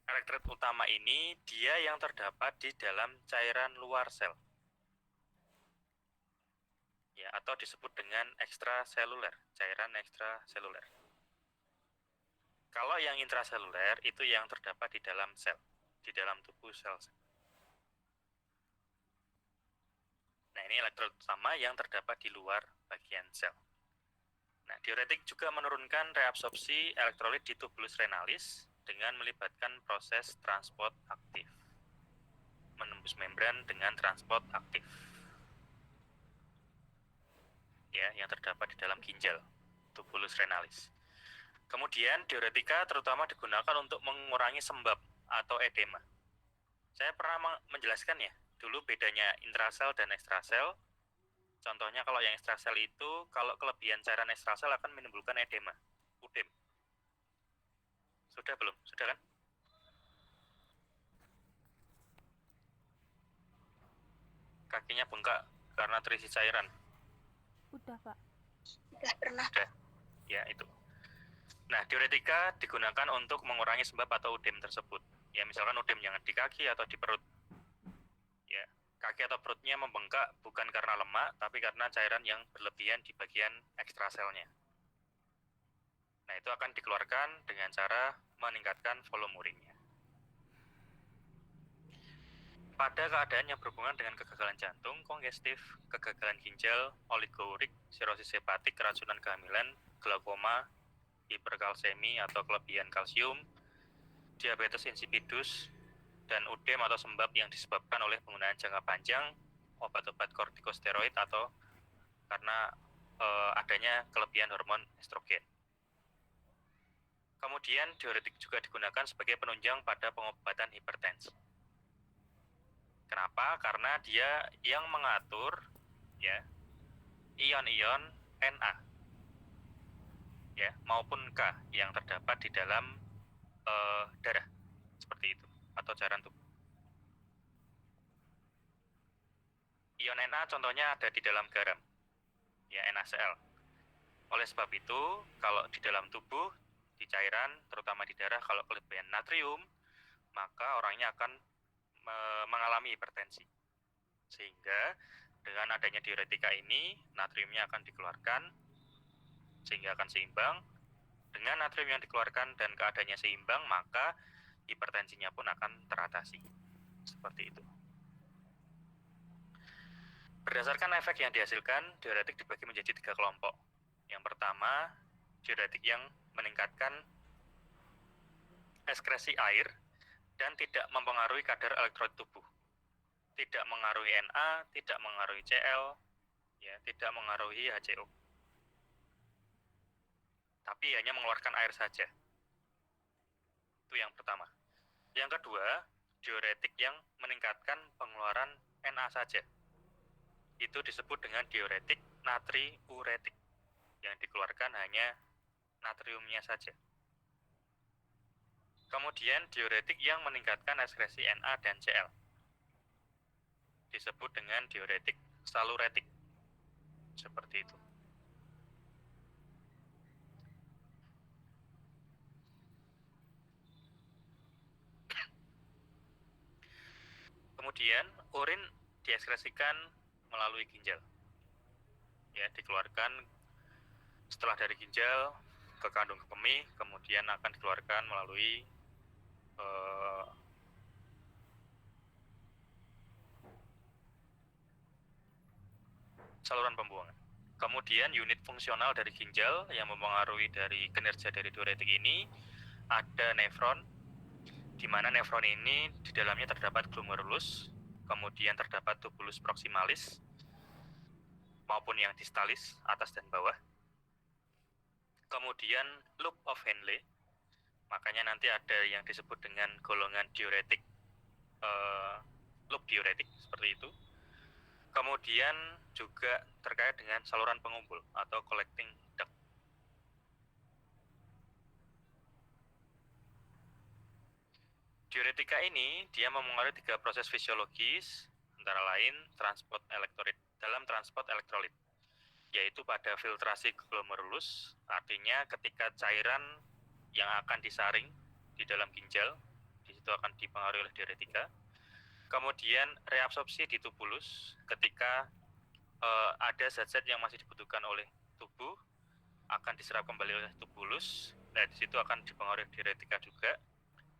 elektrolit utama ini dia yang terdapat di dalam cairan luar sel. Ya, atau disebut dengan ekstraseluler, cairan ekstraseluler. Kalau yang intraseluler itu yang terdapat di dalam sel, di dalam tubuh sel. Nah, ini elektrolit utama yang terdapat di luar bagian sel. Nah, diuretik juga menurunkan reabsorpsi elektrolit di tubulus renalis dengan melibatkan proses transport aktif. Menembus membran dengan transport aktif. Ya, yang terdapat di dalam ginjal, tubulus renalis. Kemudian diuretika terutama digunakan untuk mengurangi sembab atau edema. Saya pernah menjelaskan ya, dulu bedanya intrasel dan ekstrasel. Contohnya kalau yang ekstrasel itu, kalau kelebihan cairan ekstrasel akan menimbulkan edema, udem. Sudah belum? Sudah kan? Kakinya bengkak karena terisi cairan. Udah, Pak. Sudah pernah. Sudah. Ya, itu. Nah, diuretika digunakan untuk mengurangi sembab atau udem tersebut. Ya, misalkan udem yang di kaki atau di perut. Ya, kaki atau perutnya membengkak bukan karena lemak, tapi karena cairan yang berlebihan di bagian ekstraselnya. Nah, itu akan dikeluarkan dengan cara meningkatkan volume urinnya. Pada keadaan yang berhubungan dengan kegagalan jantung, kongestif, kegagalan ginjal, oligourik, sirosis hepatik, keracunan kehamilan, glaukoma, hiperkalsemi atau kelebihan kalsium, diabetes insipidus, dan udem atau sembab yang disebabkan oleh penggunaan jangka panjang obat-obat kortikosteroid atau karena adanya kelebihan hormon estrogen. Kemudian diuretik juga digunakan sebagai penunjang pada pengobatan hipertensi. Kenapa? Karena dia yang mengatur ya ion-ion Na ya maupun K yang terdapat di dalam darah seperti itu atau cairan tubuh. Ion Na contohnya ada di dalam garam, ya NaCl. Oleh sebab itu, kalau di dalam tubuh, di cairan, terutama di darah, kalau kelebihan natrium, maka orangnya akan mengalami hipertensi. Sehingga dengan adanya diuretika ini, natriumnya akan dikeluarkan, sehingga akan seimbang. Dengan natrium yang dikeluarkan dan keadaannya seimbang, maka hipertensinya pun akan teratasi. Seperti itu. Berdasarkan efek yang dihasilkan, diuretik dibagi menjadi 3 kelompok. Yang pertama, diuretik yang meningkatkan ekskresi air dan tidak mempengaruhi kadar elektrolit tubuh. Tidak mengaruhi Na, tidak mengaruhi Cl, ya, tidak mengaruhi HCO. Tapi hanya mengeluarkan air saja. Itu yang pertama. Yang kedua, diuretik yang meningkatkan pengeluaran Na saja. Itu disebut dengan diuretik natriuretik. Yang dikeluarkan hanya natriumnya saja. Kemudian diuretik yang meningkatkan ekskresi Na dan Cl. Disebut dengan diuretik saluretik. Seperti itu. Kemudian urin diekskresikan melalui ginjal. Ya, dikeluarkan setelah dari ginjal ke kandung kemih, kemudian akan dikeluarkan melalui saluran pembuangan. Kemudian unit fungsional dari ginjal yang mempengaruhi dari kinerja dari diuretik ini ada nefron, di mana nefron ini di dalamnya terdapat glomerulus, kemudian terdapat tubulus proximalis maupun yang distalis atas dan bawah. Kemudian loop of Henle, makanya nanti ada yang disebut dengan golongan diuretik, loop diuretik seperti itu. Kemudian juga terkait dengan saluran pengumpul atau collecting duct. Diuretika ini dia memengaruhi 3 proses fisiologis, antara lain transport elektrolit dalam transport elektrolit, yaitu pada filtrasi glomerulus, artinya ketika cairan yang akan disaring di dalam ginjal, di situ akan dipengaruhi oleh diuretika. Kemudian reabsorpsi di tubulus, ketika ada zat-zat yang masih dibutuhkan oleh tubuh, akan diserap kembali oleh tubulus, nah di situ akan dipengaruhi diuretika juga.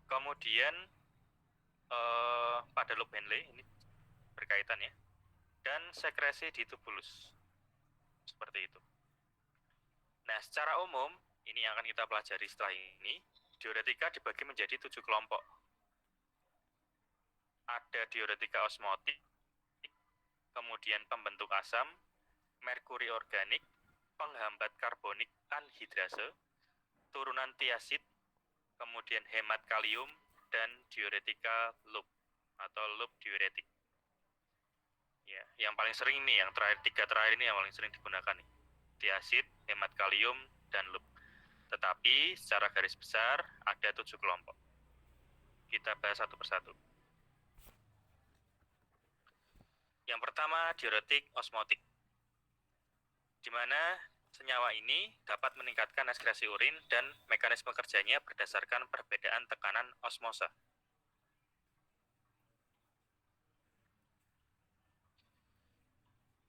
Kemudian pada loop Henle, ini berkaitan ya, dan sekresi di tubulus. Seperti itu. Nah, secara umum, ini yang akan kita pelajari setelah ini, diuretika dibagi menjadi 7 kelompok. Ada diuretika osmotik, kemudian pembentuk asam, merkuri organik, penghambat karbonik anhidrase, turunan tiasid, kemudian hemat kalium, dan diuretika loop atau loop diuretik. Ya, yang paling sering ini, yang terakhir 3 terakhir ini yang paling sering digunakan nih. Tiasid, hemat kalium, dan loop. Tetapi secara garis besar ada 7 kelompok. Kita bahas satu persatu. Yang pertama, diuretik osmotik, di mana senyawa ini dapat meningkatkan ekskresi urin dan mekanisme kerjanya berdasarkan perbedaan tekanan osmosa.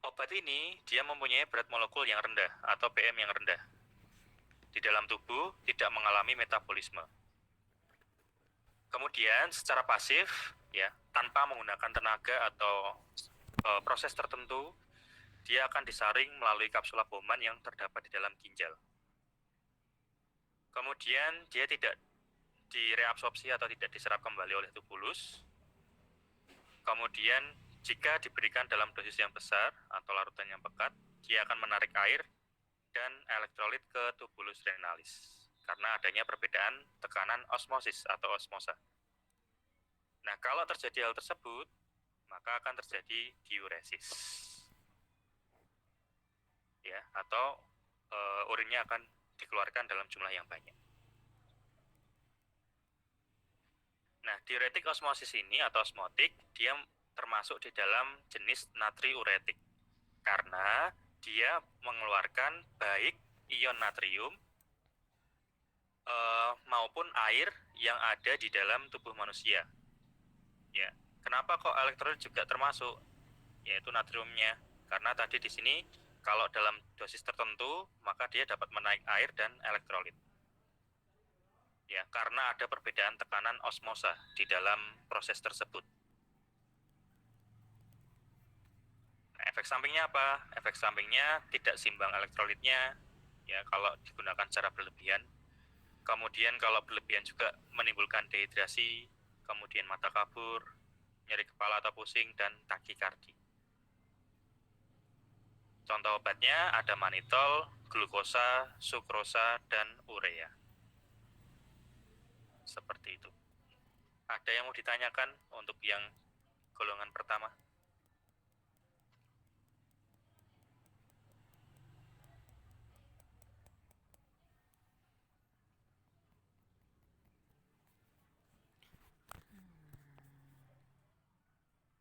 Obat ini dia mempunyai berat molekul yang rendah atau PM yang rendah. Di dalam tubuh tidak mengalami metabolisme. Kemudian secara pasif, ya, tanpa menggunakan tenaga atau proses tertentu, dia akan disaring melalui kapsula Bowman yang terdapat di dalam ginjal. Kemudian dia tidak direabsorpsi atau tidak diserap kembali oleh tubulus. Kemudian jika diberikan dalam dosis yang besar atau larutan yang pekat, dia akan menarik air dan elektrolit ke tubulus renalis karena adanya perbedaan tekanan osmosis atau osmosa. Nah, kalau terjadi hal tersebut, maka akan terjadi diuresis. Ya, atau urinnya akan dikeluarkan dalam jumlah yang banyak. Nah, diuretik osmosis ini atau osmotik, dia termasuk di dalam jenis natriuretik. Karena dia mengeluarkan baik ion natrium maupun air yang ada di dalam tubuh manusia. Ya, kenapa kok elektrolit juga termasuk? Yaitu natriumnya. Karena tadi di sini kalau dalam dosis tertentu, maka dia dapat menaik air dan elektrolit. Ya, karena ada perbedaan tekanan osmosa di dalam proses tersebut. Nah, efek sampingnya apa? Efek sampingnya tidak seimbang elektrolitnya, ya, kalau digunakan secara berlebihan. Kemudian kalau berlebihan juga menimbulkan dehidrasi, kemudian mata kabur, nyeri kepala atau pusing, dan takikardi. Contoh obatnya ada manitol, glukosa, sukrosa, dan urea. Seperti itu. Ada yang mau ditanyakan untuk yang golongan pertama?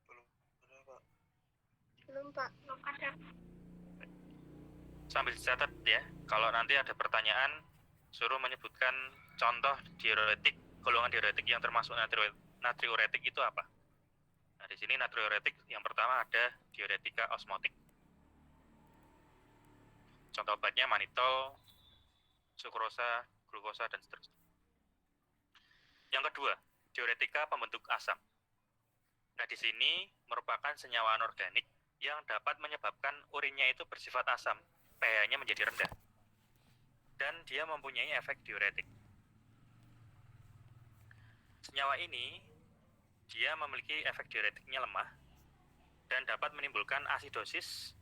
Belum ada, Pak. Belum ada. Sambil dicatat ya, kalau nanti ada pertanyaan, suruh menyebutkan contoh diuretik, golongan diuretik yang termasuk natriuretik itu apa? Nah, di sini natriuretik yang pertama ada diuretika osmotik. Contoh obatnya manitol, sukrosa, glukosa, dan seterusnya. Yang kedua, diuretika pembentuk asam. Nah, di sini merupakan senyawa anorganik yang dapat menyebabkan urinnya itu bersifat asam, pH-nya menjadi rendah. Dan dia mempunyai efek diuretik. Senyawa ini, dia memiliki efek diuretiknya lemah dan dapat menimbulkan asidosis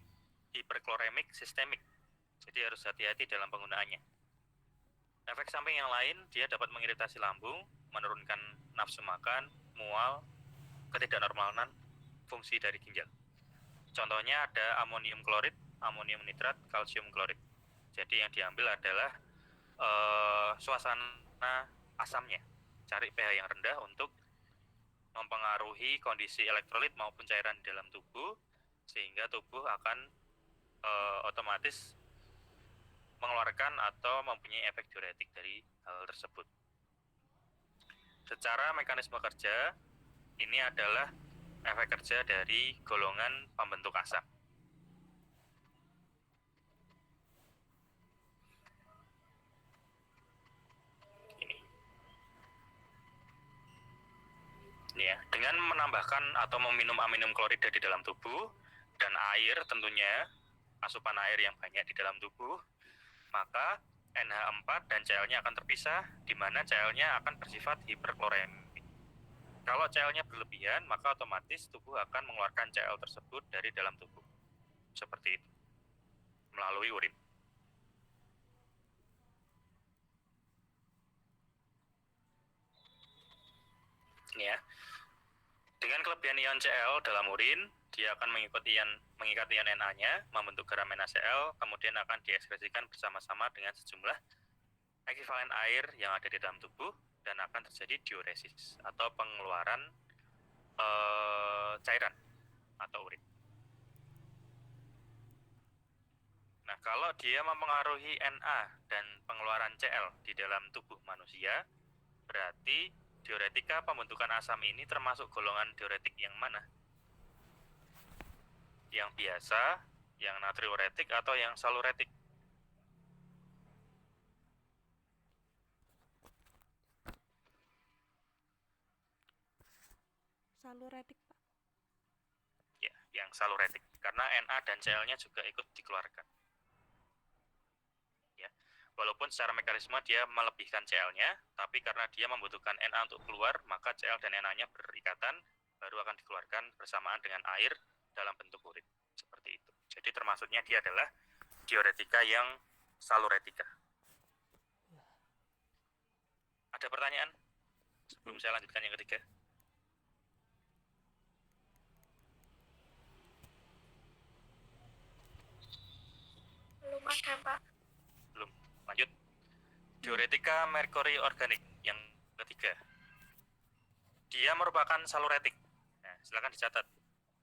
hiperkloremik sistemik. Jadi harus hati-hati dalam penggunaannya. Efek samping yang lain, dia dapat mengiritasi lambung, menurunkan nafsu makan, mual, ketidaknormalan fungsi dari ginjal. Contohnya ada amonium klorid, amonium nitrat, kalsium klorid. Jadi yang diambil adalah suasana asamnya. Cari pH yang rendah untuk mempengaruhi kondisi elektrolit maupun cairan di dalam tubuh, sehingga tubuh akan otomatis mengeluarkan atau mempunyai efek diuretik dari hal tersebut. Secara mekanisme kerja, ini adalah efek kerja dari golongan pembentuk asam. Ini ya, dengan menambahkan atau meminum amonium klorida di dalam tubuh dan air tentunya, asupan air yang banyak di dalam tubuh, maka NH4 dan Cl-nya akan terpisah, di mana Cl-nya akan bersifat hiperkloremik. Kalau Cl-nya berlebihan, maka otomatis tubuh akan mengeluarkan Cl tersebut dari dalam tubuh. Seperti itu. Melalui urin. Ini ya. Dengan kelebihan ion Cl dalam urin, dia akan mengikat ion Na-nya, membentuk garam NaCl, kemudian akan diekskresikan bersama-sama dengan sejumlah ekivalen air yang ada di dalam tubuh, dan akan terjadi diuresis atau pengeluaran cairan atau urin. Nah, kalau dia mempengaruhi Na dan pengeluaran Cl di dalam tubuh manusia, berarti diuretika pembentukan asam ini termasuk golongan diuretik yang mana? Yang biasa Yang natriuretik atau yang saluretik? Saluretik, Pak. Ya, yang saluretik. Karena Na dan Cl-nya juga ikut dikeluarkan. Ya. Walaupun secara mekanisme dia melebihkan Cl-nya, tapi karena dia membutuhkan Na untuk keluar, maka Cl dan Na-nya berikatan, baru akan dikeluarkan bersamaan dengan air dalam bentuk urin. Seperti itu. Jadi termasuknya dia adalah diuretika yang saluretika. Ada pertanyaan? Sebelum saya lanjutkan yang ketiga. Belum ada, Pak. Belum. Lanjut. Diuretika merkuri organik yang ketiga. Dia merupakan saluretik. Nah, silakan dicatat.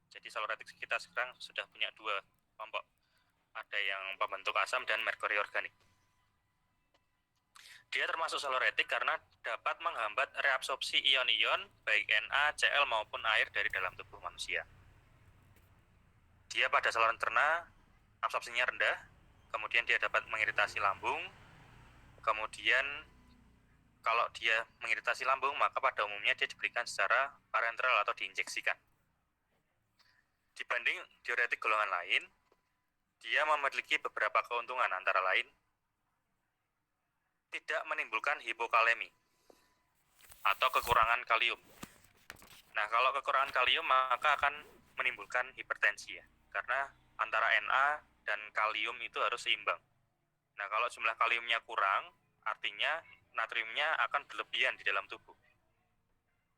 Jadi saluretik kita sekarang sudah punya dua kelompok. Ada yang pembentuk asam dan merkuri organik. Dia termasuk saluretik karena dapat menghambat reabsorpsi ion-ion baik Na, Cl maupun air dari dalam tubuh manusia. Dia pada saluran cerna absorpsinya rendah, kemudian dia dapat mengiritasi lambung, kemudian kalau dia mengiritasi lambung maka pada umumnya dia diberikan secara parenteral atau diinjeksikan. Dibanding diuretik golongan lain, dia memiliki beberapa keuntungan antara lain tidak menimbulkan hipokalemi atau kekurangan kalium. Nah, kalau kekurangan kalium maka akan menimbulkan hipertensi ya, karena antara Na dan kalium itu harus seimbang. Nah, kalau jumlah kaliumnya kurang, artinya natriumnya akan berlebihan di dalam tubuh.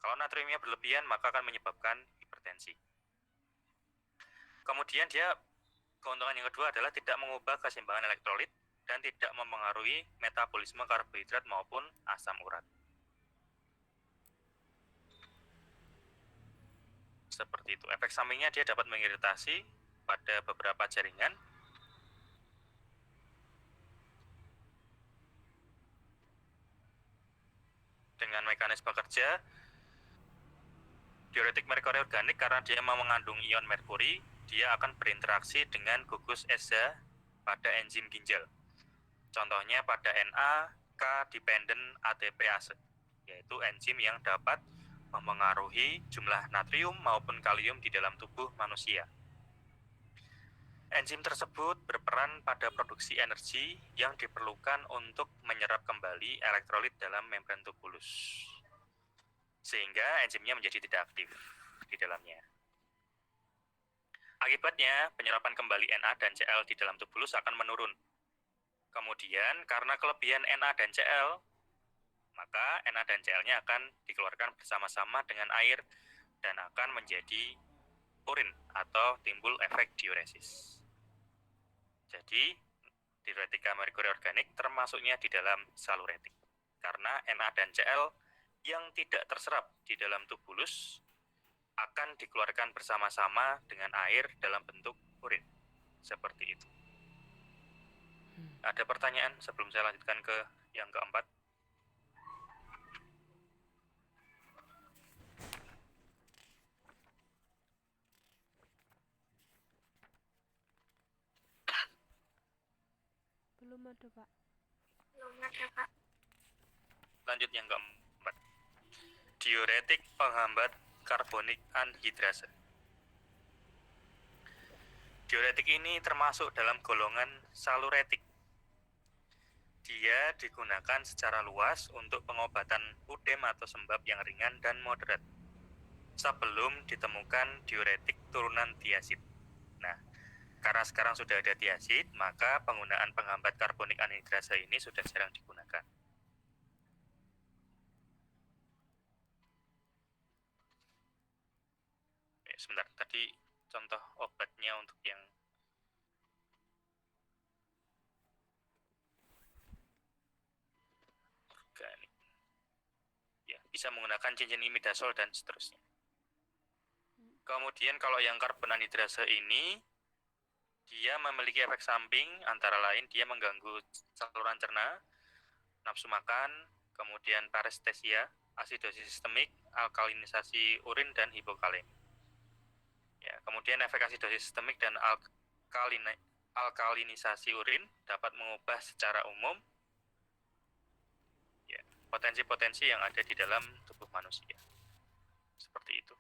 Kalau natriumnya berlebihan maka akan menyebabkan hipertensi. Kemudian dia keuntungan yang kedua adalah tidak mengubah keseimbangan elektrolit dan tidak mempengaruhi metabolisme karbohidrat maupun asam urat. Seperti itu. Efek sampingnya dia dapat mengiritasi pada beberapa jaringan. Dengan mekanisme kerja, diuretik merkuri organik karena dia mengandung ion merkuri, dia akan berinteraksi dengan gugus ESA pada enzim ginjal. Contohnya pada Na, K-dependent ATPase, yaitu enzim yang dapat mempengaruhi jumlah natrium maupun kalium di dalam tubuh manusia. Enzim tersebut berperan pada produksi energi yang diperlukan untuk menyerap kembali elektrolit dalam membran tubulus, sehingga enzimnya menjadi tidak aktif di dalamnya. Akibatnya, penyerapan kembali Na dan Cl di dalam tubulus akan menurun. Kemudian, karena kelebihan Na dan Cl, maka Na dan Cl-nya akan dikeluarkan bersama-sama dengan air dan akan menjadi urin atau timbul efek diuresis. Jadi, diuretika merkuri organik termasuknya di dalam saluretik. Karena Na dan Cl yang tidak terserap di dalam tubulus akan dikeluarkan bersama-sama dengan air dalam bentuk urin. Seperti itu. Ada pertanyaan sebelum saya lanjutkan ke yang keempat? Belum ada, Pak. Belum ada, Pak. Lanjut yang keempat. Diuretik penghambat karbonik anhidrase. Diuretik ini termasuk dalam golongan saluretik. Dia digunakan secara luas untuk pengobatan udem atau sembab yang ringan dan moderat sebelum ditemukan diuretik turunan tiazid. Nah, karena sekarang sudah ada tiazid, maka penggunaan penghambat karbonik anhidrase ini sudah jarang digunakan. Sebentar, tadi contoh obatnya untuk yang organik. Ya, bisa menggunakan cincin imidazol dan seterusnya. Kemudian kalau yang karbon anhidrase ini, dia memiliki efek samping antara lain dia mengganggu saluran cerna, nafsu makan, kemudian parestesia, asidosis sistemik, alkalinisasi urin dan hipokalemi. Ya, kemudian efek asidosis sistemik dan alkalinisasi urin dapat mengubah secara umum ya, potensi-potensi yang ada di dalam tubuh manusia. Seperti itu.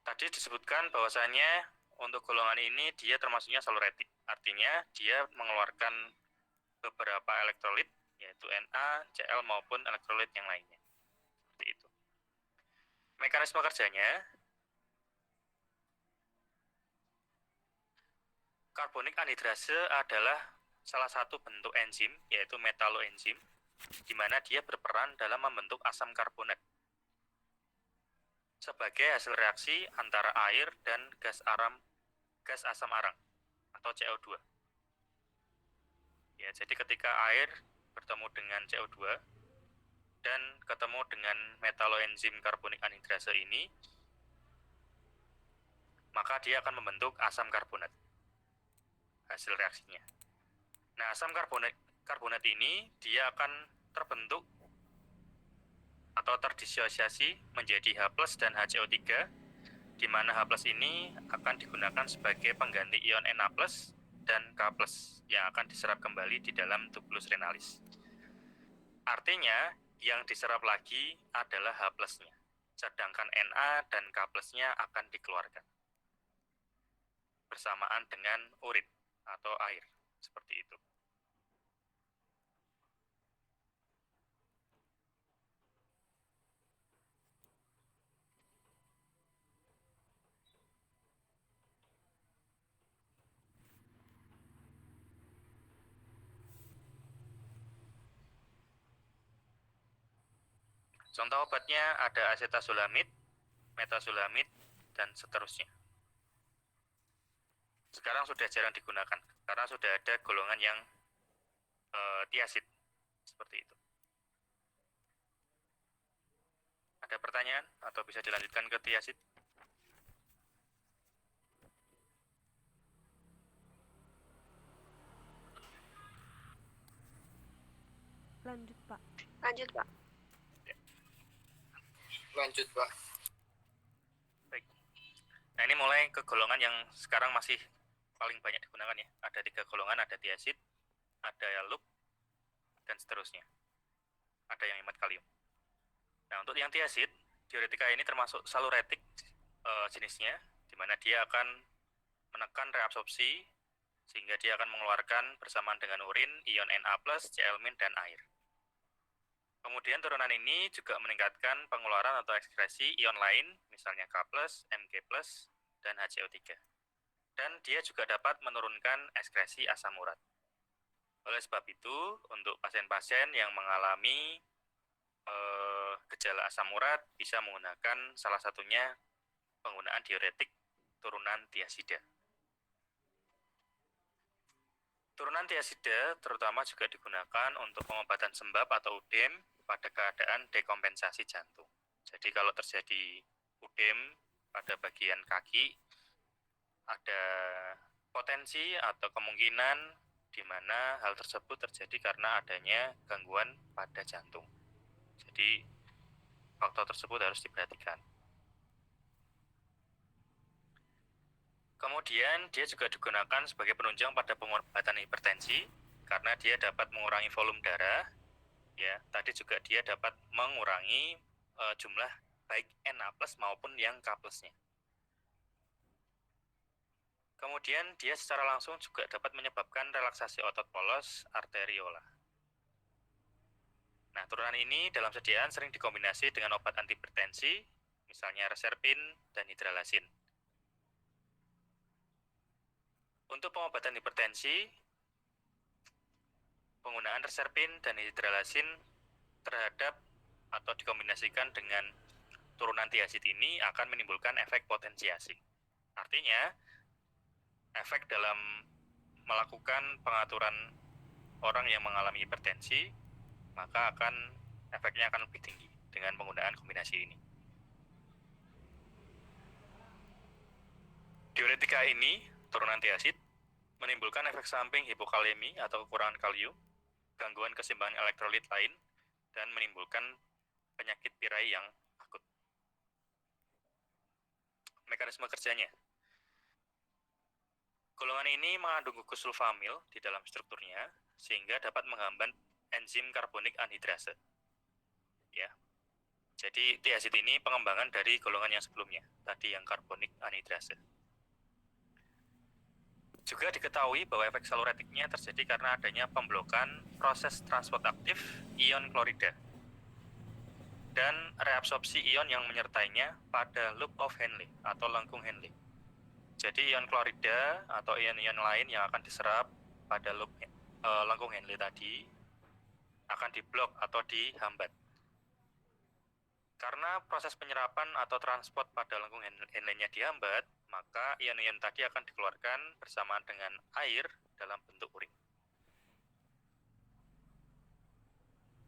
Tadi disebutkan bahwasanya untuk golongan ini dia termasuknya saluretik. Artinya dia mengeluarkan beberapa elektrolit yaitu Na, Cl maupun elektrolit yang lainnya. Seperti itu. Mekanisme kerjanya, karbonik anhidrase adalah salah satu bentuk enzim yaitu metaloenzim di mana dia berperan dalam membentuk asam karbonat sebagai hasil reaksi antara air dan gas asam arang atau CO2. Ya, jadi ketika air bertemu dengan CO2 dan ketemu dengan metaloenzim karbonik anhidrase ini, maka dia akan membentuk asam karbonat hasil reaksinya. Nah, asam karbonat ini dia akan terbentuk atau terdisosiasi menjadi H+ dan HCO3, di mana H+ ini akan digunakan sebagai pengganti ion Na+ dan K+ yang akan diserap kembali di dalam tubulus renalis. Artinya, yang diserap lagi adalah H+-nya, sedangkan Na dan K+-nya akan dikeluarkan bersamaan dengan urin atau air, seperti itu. Contoh obatnya ada acetazolamid, metazolamid, dan seterusnya. Sekarang sudah jarang digunakan, karena sudah ada golongan yang tiazid, seperti itu. Ada pertanyaan atau bisa dilanjutkan ke tiazid? Lanjut, Pak. Lanjut, Pak. Lanjut, Pak. Baik. Nah, ini mulai ke golongan yang sekarang masih paling banyak digunakan ya. Ada 3 golongan, ada tiazid, ada yalup, dan seterusnya. Ada yang hemat kalium. Nah, untuk yang tiazid, diuretika ini termasuk saluretik jenisnya, di mana dia akan menekan reabsorpsi sehingga dia akan mengeluarkan bersamaan dengan urin ion Na+, Cl- dan air. Kemudian turunan ini juga meningkatkan pengeluaran atau ekskresi ion lain, misalnya K+, Mg+, dan HCO3. Dan dia juga dapat menurunkan ekskresi asam urat. Oleh sebab itu, untuk pasien-pasien yang mengalami gejala asam urat bisa menggunakan salah satunya penggunaan diuretik turunan tiazida. Turunan tiazida terutama juga digunakan untuk pengobatan sembab atau UDEM pada keadaan dekompensasi jantung. Jadi kalau terjadi UDEM pada bagian kaki, ada potensi atau kemungkinan di mana hal tersebut terjadi karena adanya gangguan pada jantung. Jadi faktor tersebut harus diperhatikan. Kemudian dia juga digunakan sebagai penunjang pada pengobatan hipertensi karena dia dapat mengurangi volume darah. Ya, tadi juga dia dapat mengurangi jumlah baik Na+ maupun yang K+-nya. Kemudian dia secara langsung juga dapat menyebabkan relaksasi otot polos arteriola. Nah, turunan ini dalam sediaan sering dikombinasi dengan obat antihipertensi, misalnya reserpin dan hidralazin. Untuk pengobatan hipertensi, penggunaan reserpin dan hidralazin terhadap atau dikombinasikan dengan turunan tiazid ini akan menimbulkan efek potensiasi. Artinya, efek dalam melakukan pengaturan orang yang mengalami hipertensi, maka efeknya akan lebih tinggi dengan penggunaan kombinasi ini. Diuretika ini, turunan tiazid, menimbulkan efek samping hipokalemi atau kekurangan kalium, gangguan keseimbangan elektrolit lain, dan menimbulkan penyakit pirai yang akut. mekanisme kerjanya. Golongan ini mengandung gugus sulfamil di dalam strukturnya, sehingga dapat menghambat enzim karbonik anhidrase. Ya. Jadi tiazid ini pengembangan dari golongan yang sebelumnya, tadi yang karbonik anhidrase. Juga diketahui bahwa efek seluretiknya terjadi karena adanya pemblokan proses transport aktif ion klorida dan reabsorpsi ion yang menyertainya pada loop of Henle atau lengkung Henle. Jadi ion klorida atau ion-ion lain yang akan diserap pada loop lengkung Henle tadi akan diblok atau dihambat. Karena proses penyerapan atau transport pada lengkung Henle-nya dihambat, maka ion-ion tadi akan dikeluarkan bersamaan dengan air dalam bentuk urin.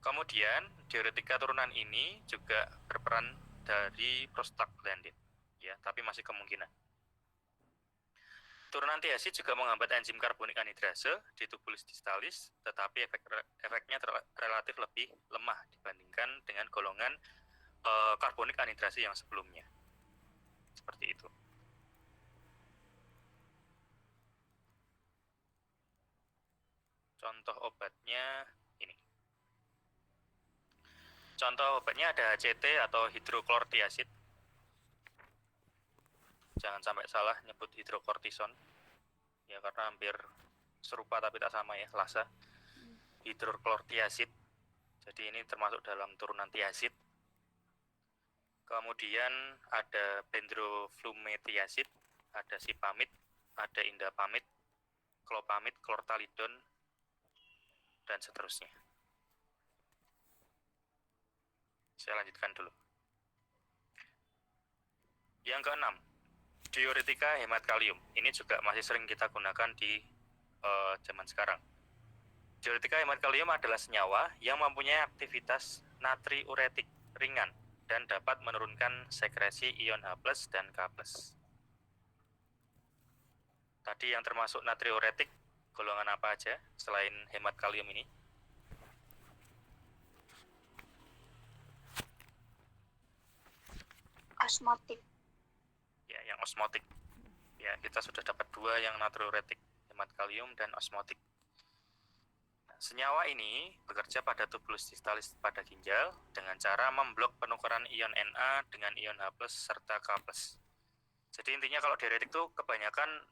Kemudian, diuretika turunan ini juga berperan dari prostaglandin, ya, tapi masih kemungkinan. Turunan tiazid juga menghambat enzim karbonik anhidrase di tubulus distalis, tetapi efeknya relatif lebih lemah dibandingkan dengan golongan karbonik anhidrase yang sebelumnya. Seperti itu. Contoh obatnya ini. Contoh obatnya ada HCT atau hidroklortiazid. Jangan sampai salah nyebut hidrokortison. Ya, karena hampir serupa tapi tak sama ya, lasa. Hidroklortiazid. Jadi ini termasuk dalam turunan tiazid. Kemudian ada bendroflumethiazid, ada sipamid, ada indapamid, klopamid, klortalidon, dan seterusnya. Saya lanjutkan dulu. Yang keenam, diuretika hemat kalium. Ini juga masih sering kita gunakan di zaman sekarang. Diuretika hemat kalium adalah senyawa yang mempunyai aktivitas natriuretik ringan dan dapat menurunkan sekresi ion H+ dan K+. Tadi yang termasuk natriuretik, golongan apa aja selain hemat kalium ini? Osmotik. Ya, yang osmotik. Ya, kita sudah dapat dua yang natriuretik, hemat kalium dan osmotik. Senyawa ini bekerja pada tubulus distalis pada ginjal dengan cara memblok penukaran ion Na dengan ion H+ serta K+. Jadi intinya kalau diuretik itu kebanyakan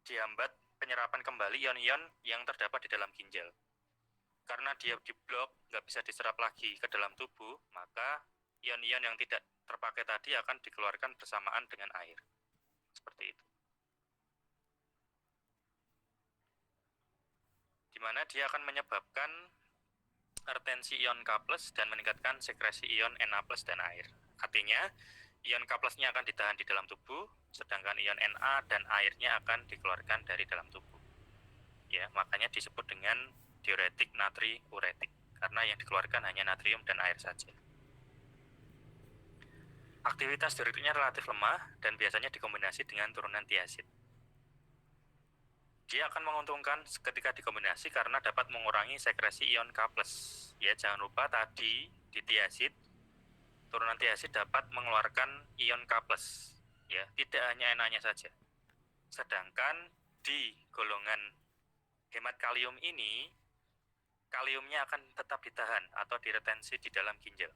dihambat penyerapan kembali ion-ion yang terdapat di dalam ginjal. Karena dia diblok, nggak bisa diserap lagi ke dalam tubuh, maka ion-ion yang tidak terpakai tadi akan dikeluarkan bersamaan dengan air. Seperti itu. Di mana dia akan menyebabkan retensi ion K+ dan meningkatkan sekresi ion Na+ dan air. Artinya, ion K+-nya akan ditahan di dalam tubuh, sedangkan ion Na dan airnya akan dikeluarkan dari dalam tubuh. Ya, makanya disebut dengan diuretik natriuretik, karena yang dikeluarkan hanya natrium dan air saja. Aktivitas diuretiknya relatif lemah dan biasanya dikombinasi dengan turunan tiazid. Dia akan menguntungkan ketika dikombinasi karena dapat mengurangi sekresi ion K+. Ya, jangan lupa tadi di tiazid, turunan tiazid dapat mengeluarkan ion K+. Ya, tidak hanya Na-nya saja. Sedangkan di golongan hemat kalium ini, kaliumnya akan tetap ditahan atau diretensi di dalam ginjal.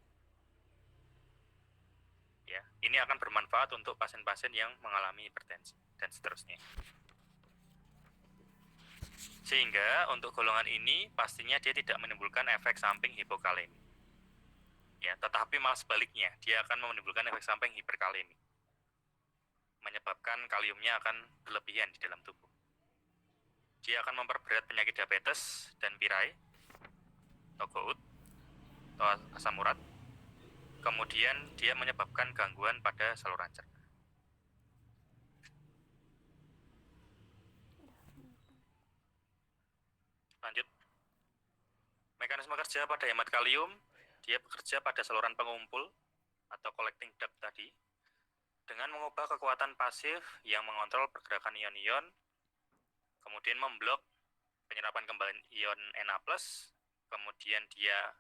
Ya, ini akan bermanfaat untuk pasien-pasien yang mengalami hipertensi dan seterusnya. Sehingga untuk golongan ini pastinya dia tidak menimbulkan efek samping hipokalemi. Ya, tetapi malah sebaliknya, dia akan menimbulkan efek samping hiperkalemi. Menyebabkan kaliumnya akan berlebihan di dalam tubuh. Dia akan memperberat penyakit diabetes dan pirai, atau gout, atau asam urat. Kemudian dia menyebabkan gangguan pada saluran cerna. Lanjut. Mekanisme kerja pada hemat kalium, dia bekerja pada saluran pengumpul atau collecting duct tadi dengan mengubah kekuatan pasif yang mengontrol pergerakan ion-ion, kemudian memblok penyerapan kembali ion Na+, kemudian dia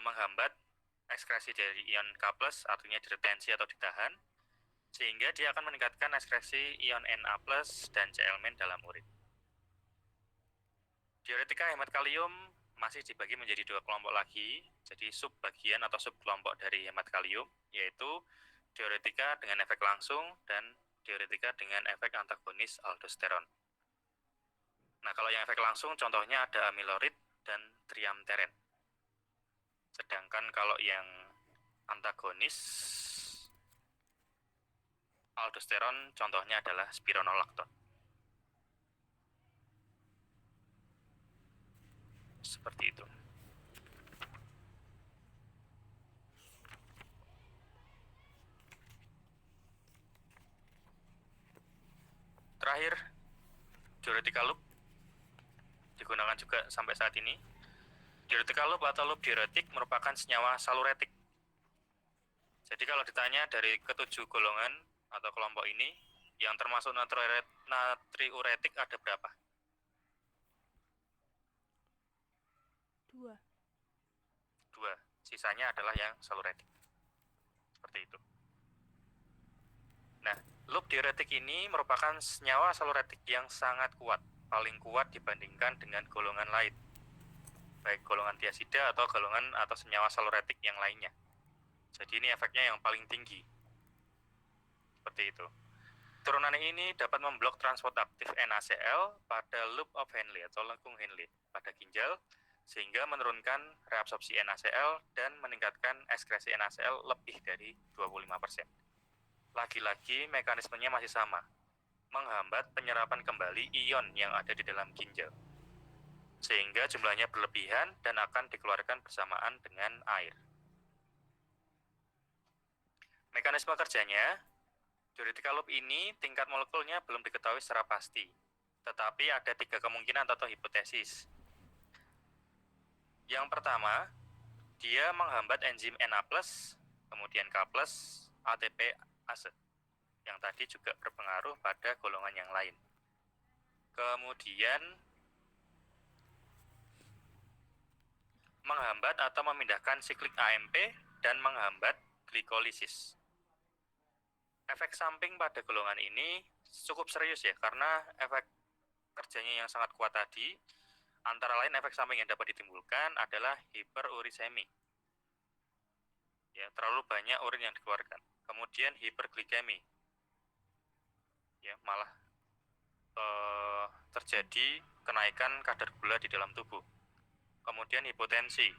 menghambat ekskresi dari ion K+, artinya diretensi atau ditahan, sehingga dia akan meningkatkan ekskresi ion Na+ dan Cl- dalam urin. Diuretika hemat kalium masih dibagi menjadi dua kelompok lagi, jadi subbagian atau subkelompok dari hemat kalium, yaitu diuretika dengan efek langsung dan diuretika dengan efek antagonis aldosteron. Nah, kalau yang efek langsung contohnya ada amilorid dan triamteren. Sedangkan kalau yang antagonis aldosteron contohnya adalah spironolakton. Seperti itu. Terakhir, diuretika loop digunakan juga sampai saat ini. Diuretika loop atau loop diuretik merupakan senyawa saluretik. Jadi kalau ditanya dari ketujuh golongan atau kelompok ini, yang termasuk natriuretik ada berapa? 2. 2. Sisanya adalah yang saluretik. Seperti itu. Nah, loop diuretik ini merupakan senyawa saluretik yang sangat kuat, paling kuat dibandingkan dengan golongan lain, baik golongan tiazida atau golongan atau senyawa saluretik yang lainnya. Jadi ini efeknya yang paling tinggi. Seperti itu. Turunan ini dapat memblok transport aktif NaCl pada loop of Henle atau lengkung Henle pada ginjal, sehingga menurunkan reabsorpsi NaCl dan meningkatkan ekskresi NaCl lebih dari 25%. Lagi-lagi mekanismenya masih sama, menghambat penyerapan kembali ion yang ada di dalam ginjal, sehingga jumlahnya berlebihan dan akan dikeluarkan bersamaan dengan air. Mekanisme kerjanya, diuretika loop ini tingkat molekulnya belum diketahui secara pasti, tetapi ada 3 kemungkinan atau hipotesis. Yang pertama, dia menghambat enzim Na+, kemudian K+, ATPase, yang tadi juga berpengaruh pada golongan yang lain. Kemudian, menghambat atau memindahkan siklik AMP dan menghambat glikolisis. Efek samping pada golongan ini cukup serius ya, karena efek kerjanya yang sangat kuat tadi, antara lain efek samping yang dapat ditimbulkan adalah hiperurisemi. Ya, terlalu banyak urin yang dikeluarkan. Kemudian hiperglikemi. Ya, malah terjadi kenaikan kadar gula di dalam tubuh. Kemudian hipotensi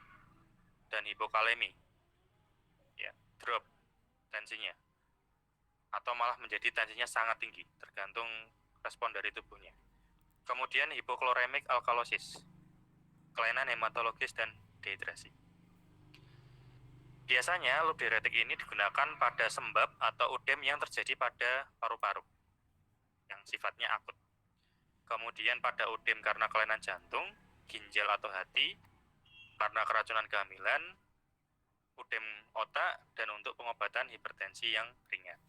dan hipokalemi. Ya, drop tensinya. Atau malah menjadi tensinya sangat tinggi, tergantung respon dari tubuhnya. Kemudian hipokloremik alkalosis, kelainan hematologis dan dehidrasi. Biasanya loop diuretik ini digunakan pada sembab atau udem yang terjadi pada paru-paru, yang sifatnya akut. Kemudian pada udem karena kelainan jantung, ginjal atau hati, karena keracunan kehamilan, udem otak, dan untuk pengobatan hipertensi yang ringan.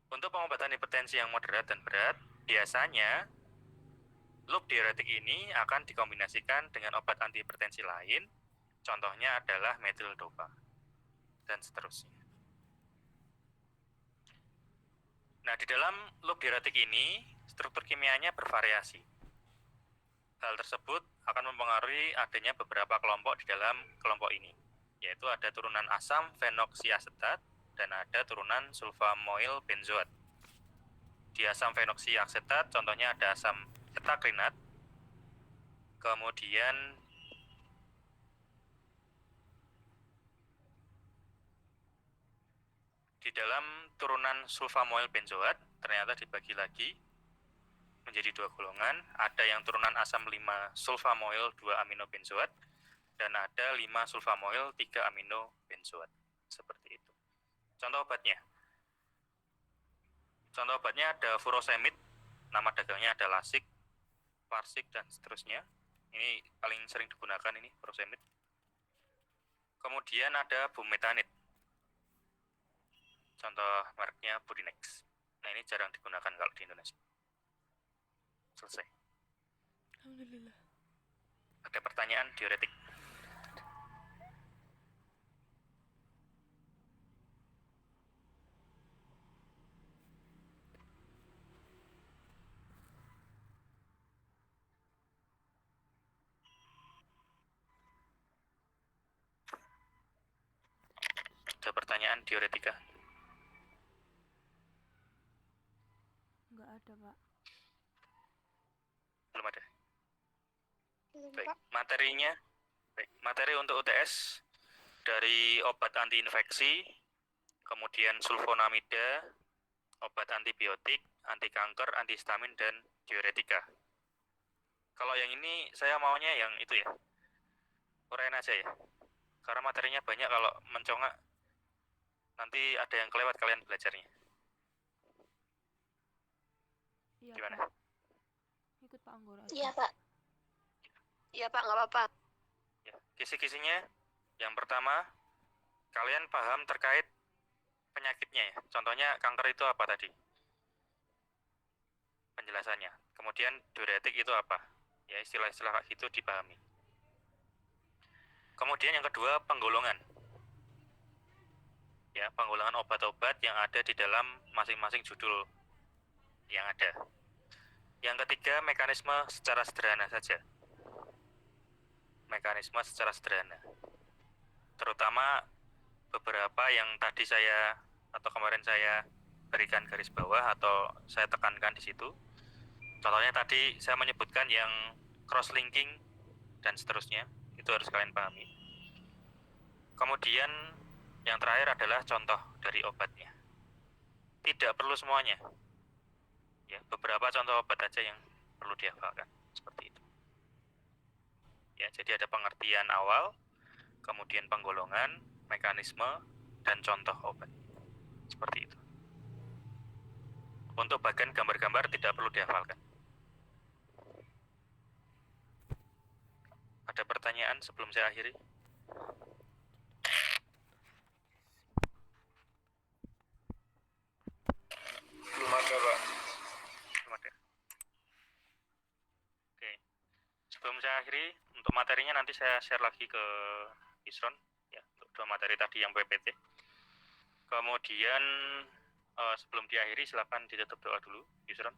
Untuk pengobatan hipertensi yang moderat dan berat, biasanya loop diuretik ini akan dikombinasikan dengan obat antihipertensi lain, contohnya adalah metildopa, dan seterusnya. Nah, di dalam loop diuretik ini, struktur kimianya bervariasi. Hal tersebut akan mempengaruhi adanya beberapa kelompok di dalam kelompok ini, yaitu ada turunan asam fenoksiasetat dan ada turunan sulfamoil benzoat. Di asam fenoksiasetat contohnya ada asam etakrinat, kemudian di dalam turunan sulfamoil benzoat ternyata dibagi lagi menjadi 2 golongan, ada yang turunan asam 5 sulfamoil 2 amino benzoat dan ada 5 sulfamoil 3 amino benzoat. Seperti itu. Contoh obatnya. Contoh obatnya ada furosemid, nama dagangnya ada lasik, parsik, dan seterusnya. Ini paling sering digunakan ini furosemid. Kemudian ada bumetanid. Contoh mereknya Budinex. Nah, ini jarang digunakan kalau di Indonesia. Selesai. Alhamdulillah. Ada pertanyaan diuretik? pertanyaan diuretika? Nggak ada, Pak. Belum ada. Belum, Baik, Pak. materinya. Baik, materi untuk UTS dari obat anti infeksi, kemudian sulfonamida, obat antibiotik, anti kanker, antihistamin, dan diuretika. Kalau yang ini saya maunya yang itu ya, uraiin aja ya. Karena materinya banyak, kalau mencongak nanti ada yang kelewat kalian belajarnya. Iya, Gimana? Pak. Ikut Pak Anggoro aja. Iya, Pak. Iya, Pak, nggak apa-apa. Ya, kisi-kisinya yang pertama, kalian paham terkait penyakitnya ya. Contohnya kanker itu apa tadi? Penjelasannya. Kemudian diuretik itu apa? Ya, istilah-istilah kayak gitu dipahami. Kemudian yang kedua, penggolongan. Ya, penggolongan obat-obat yang ada di dalam masing-masing judul yang ada. Yang ketiga, mekanisme secara sederhana saja. Mekanisme secara sederhana. Terutama beberapa yang tadi saya atau kemarin saya berikan garis bawah atau saya tekankan di situ. Contohnya tadi saya menyebutkan yang cross-linking dan seterusnya, itu harus kalian pahami. Kemudian yang terakhir adalah contoh dari obatnya. Tidak perlu semuanya. Ya, beberapa contoh obat aja yang perlu dihafalkan, seperti itu. Ya, jadi ada pengertian awal, kemudian penggolongan, mekanisme, dan contoh obat. Seperti itu. Untuk bagian gambar-gambar tidak perlu dihafalkan. Ada pertanyaan sebelum saya akhiri? Belum ada, Pak. Belum ada. Oke. Sebelum saya akhiri, untuk materinya nanti saya share lagi ke Isron, ya, untuk dua materi tadi yang PPT. Kemudian sebelum diakhiri silakan ditutup doa dulu, Isron.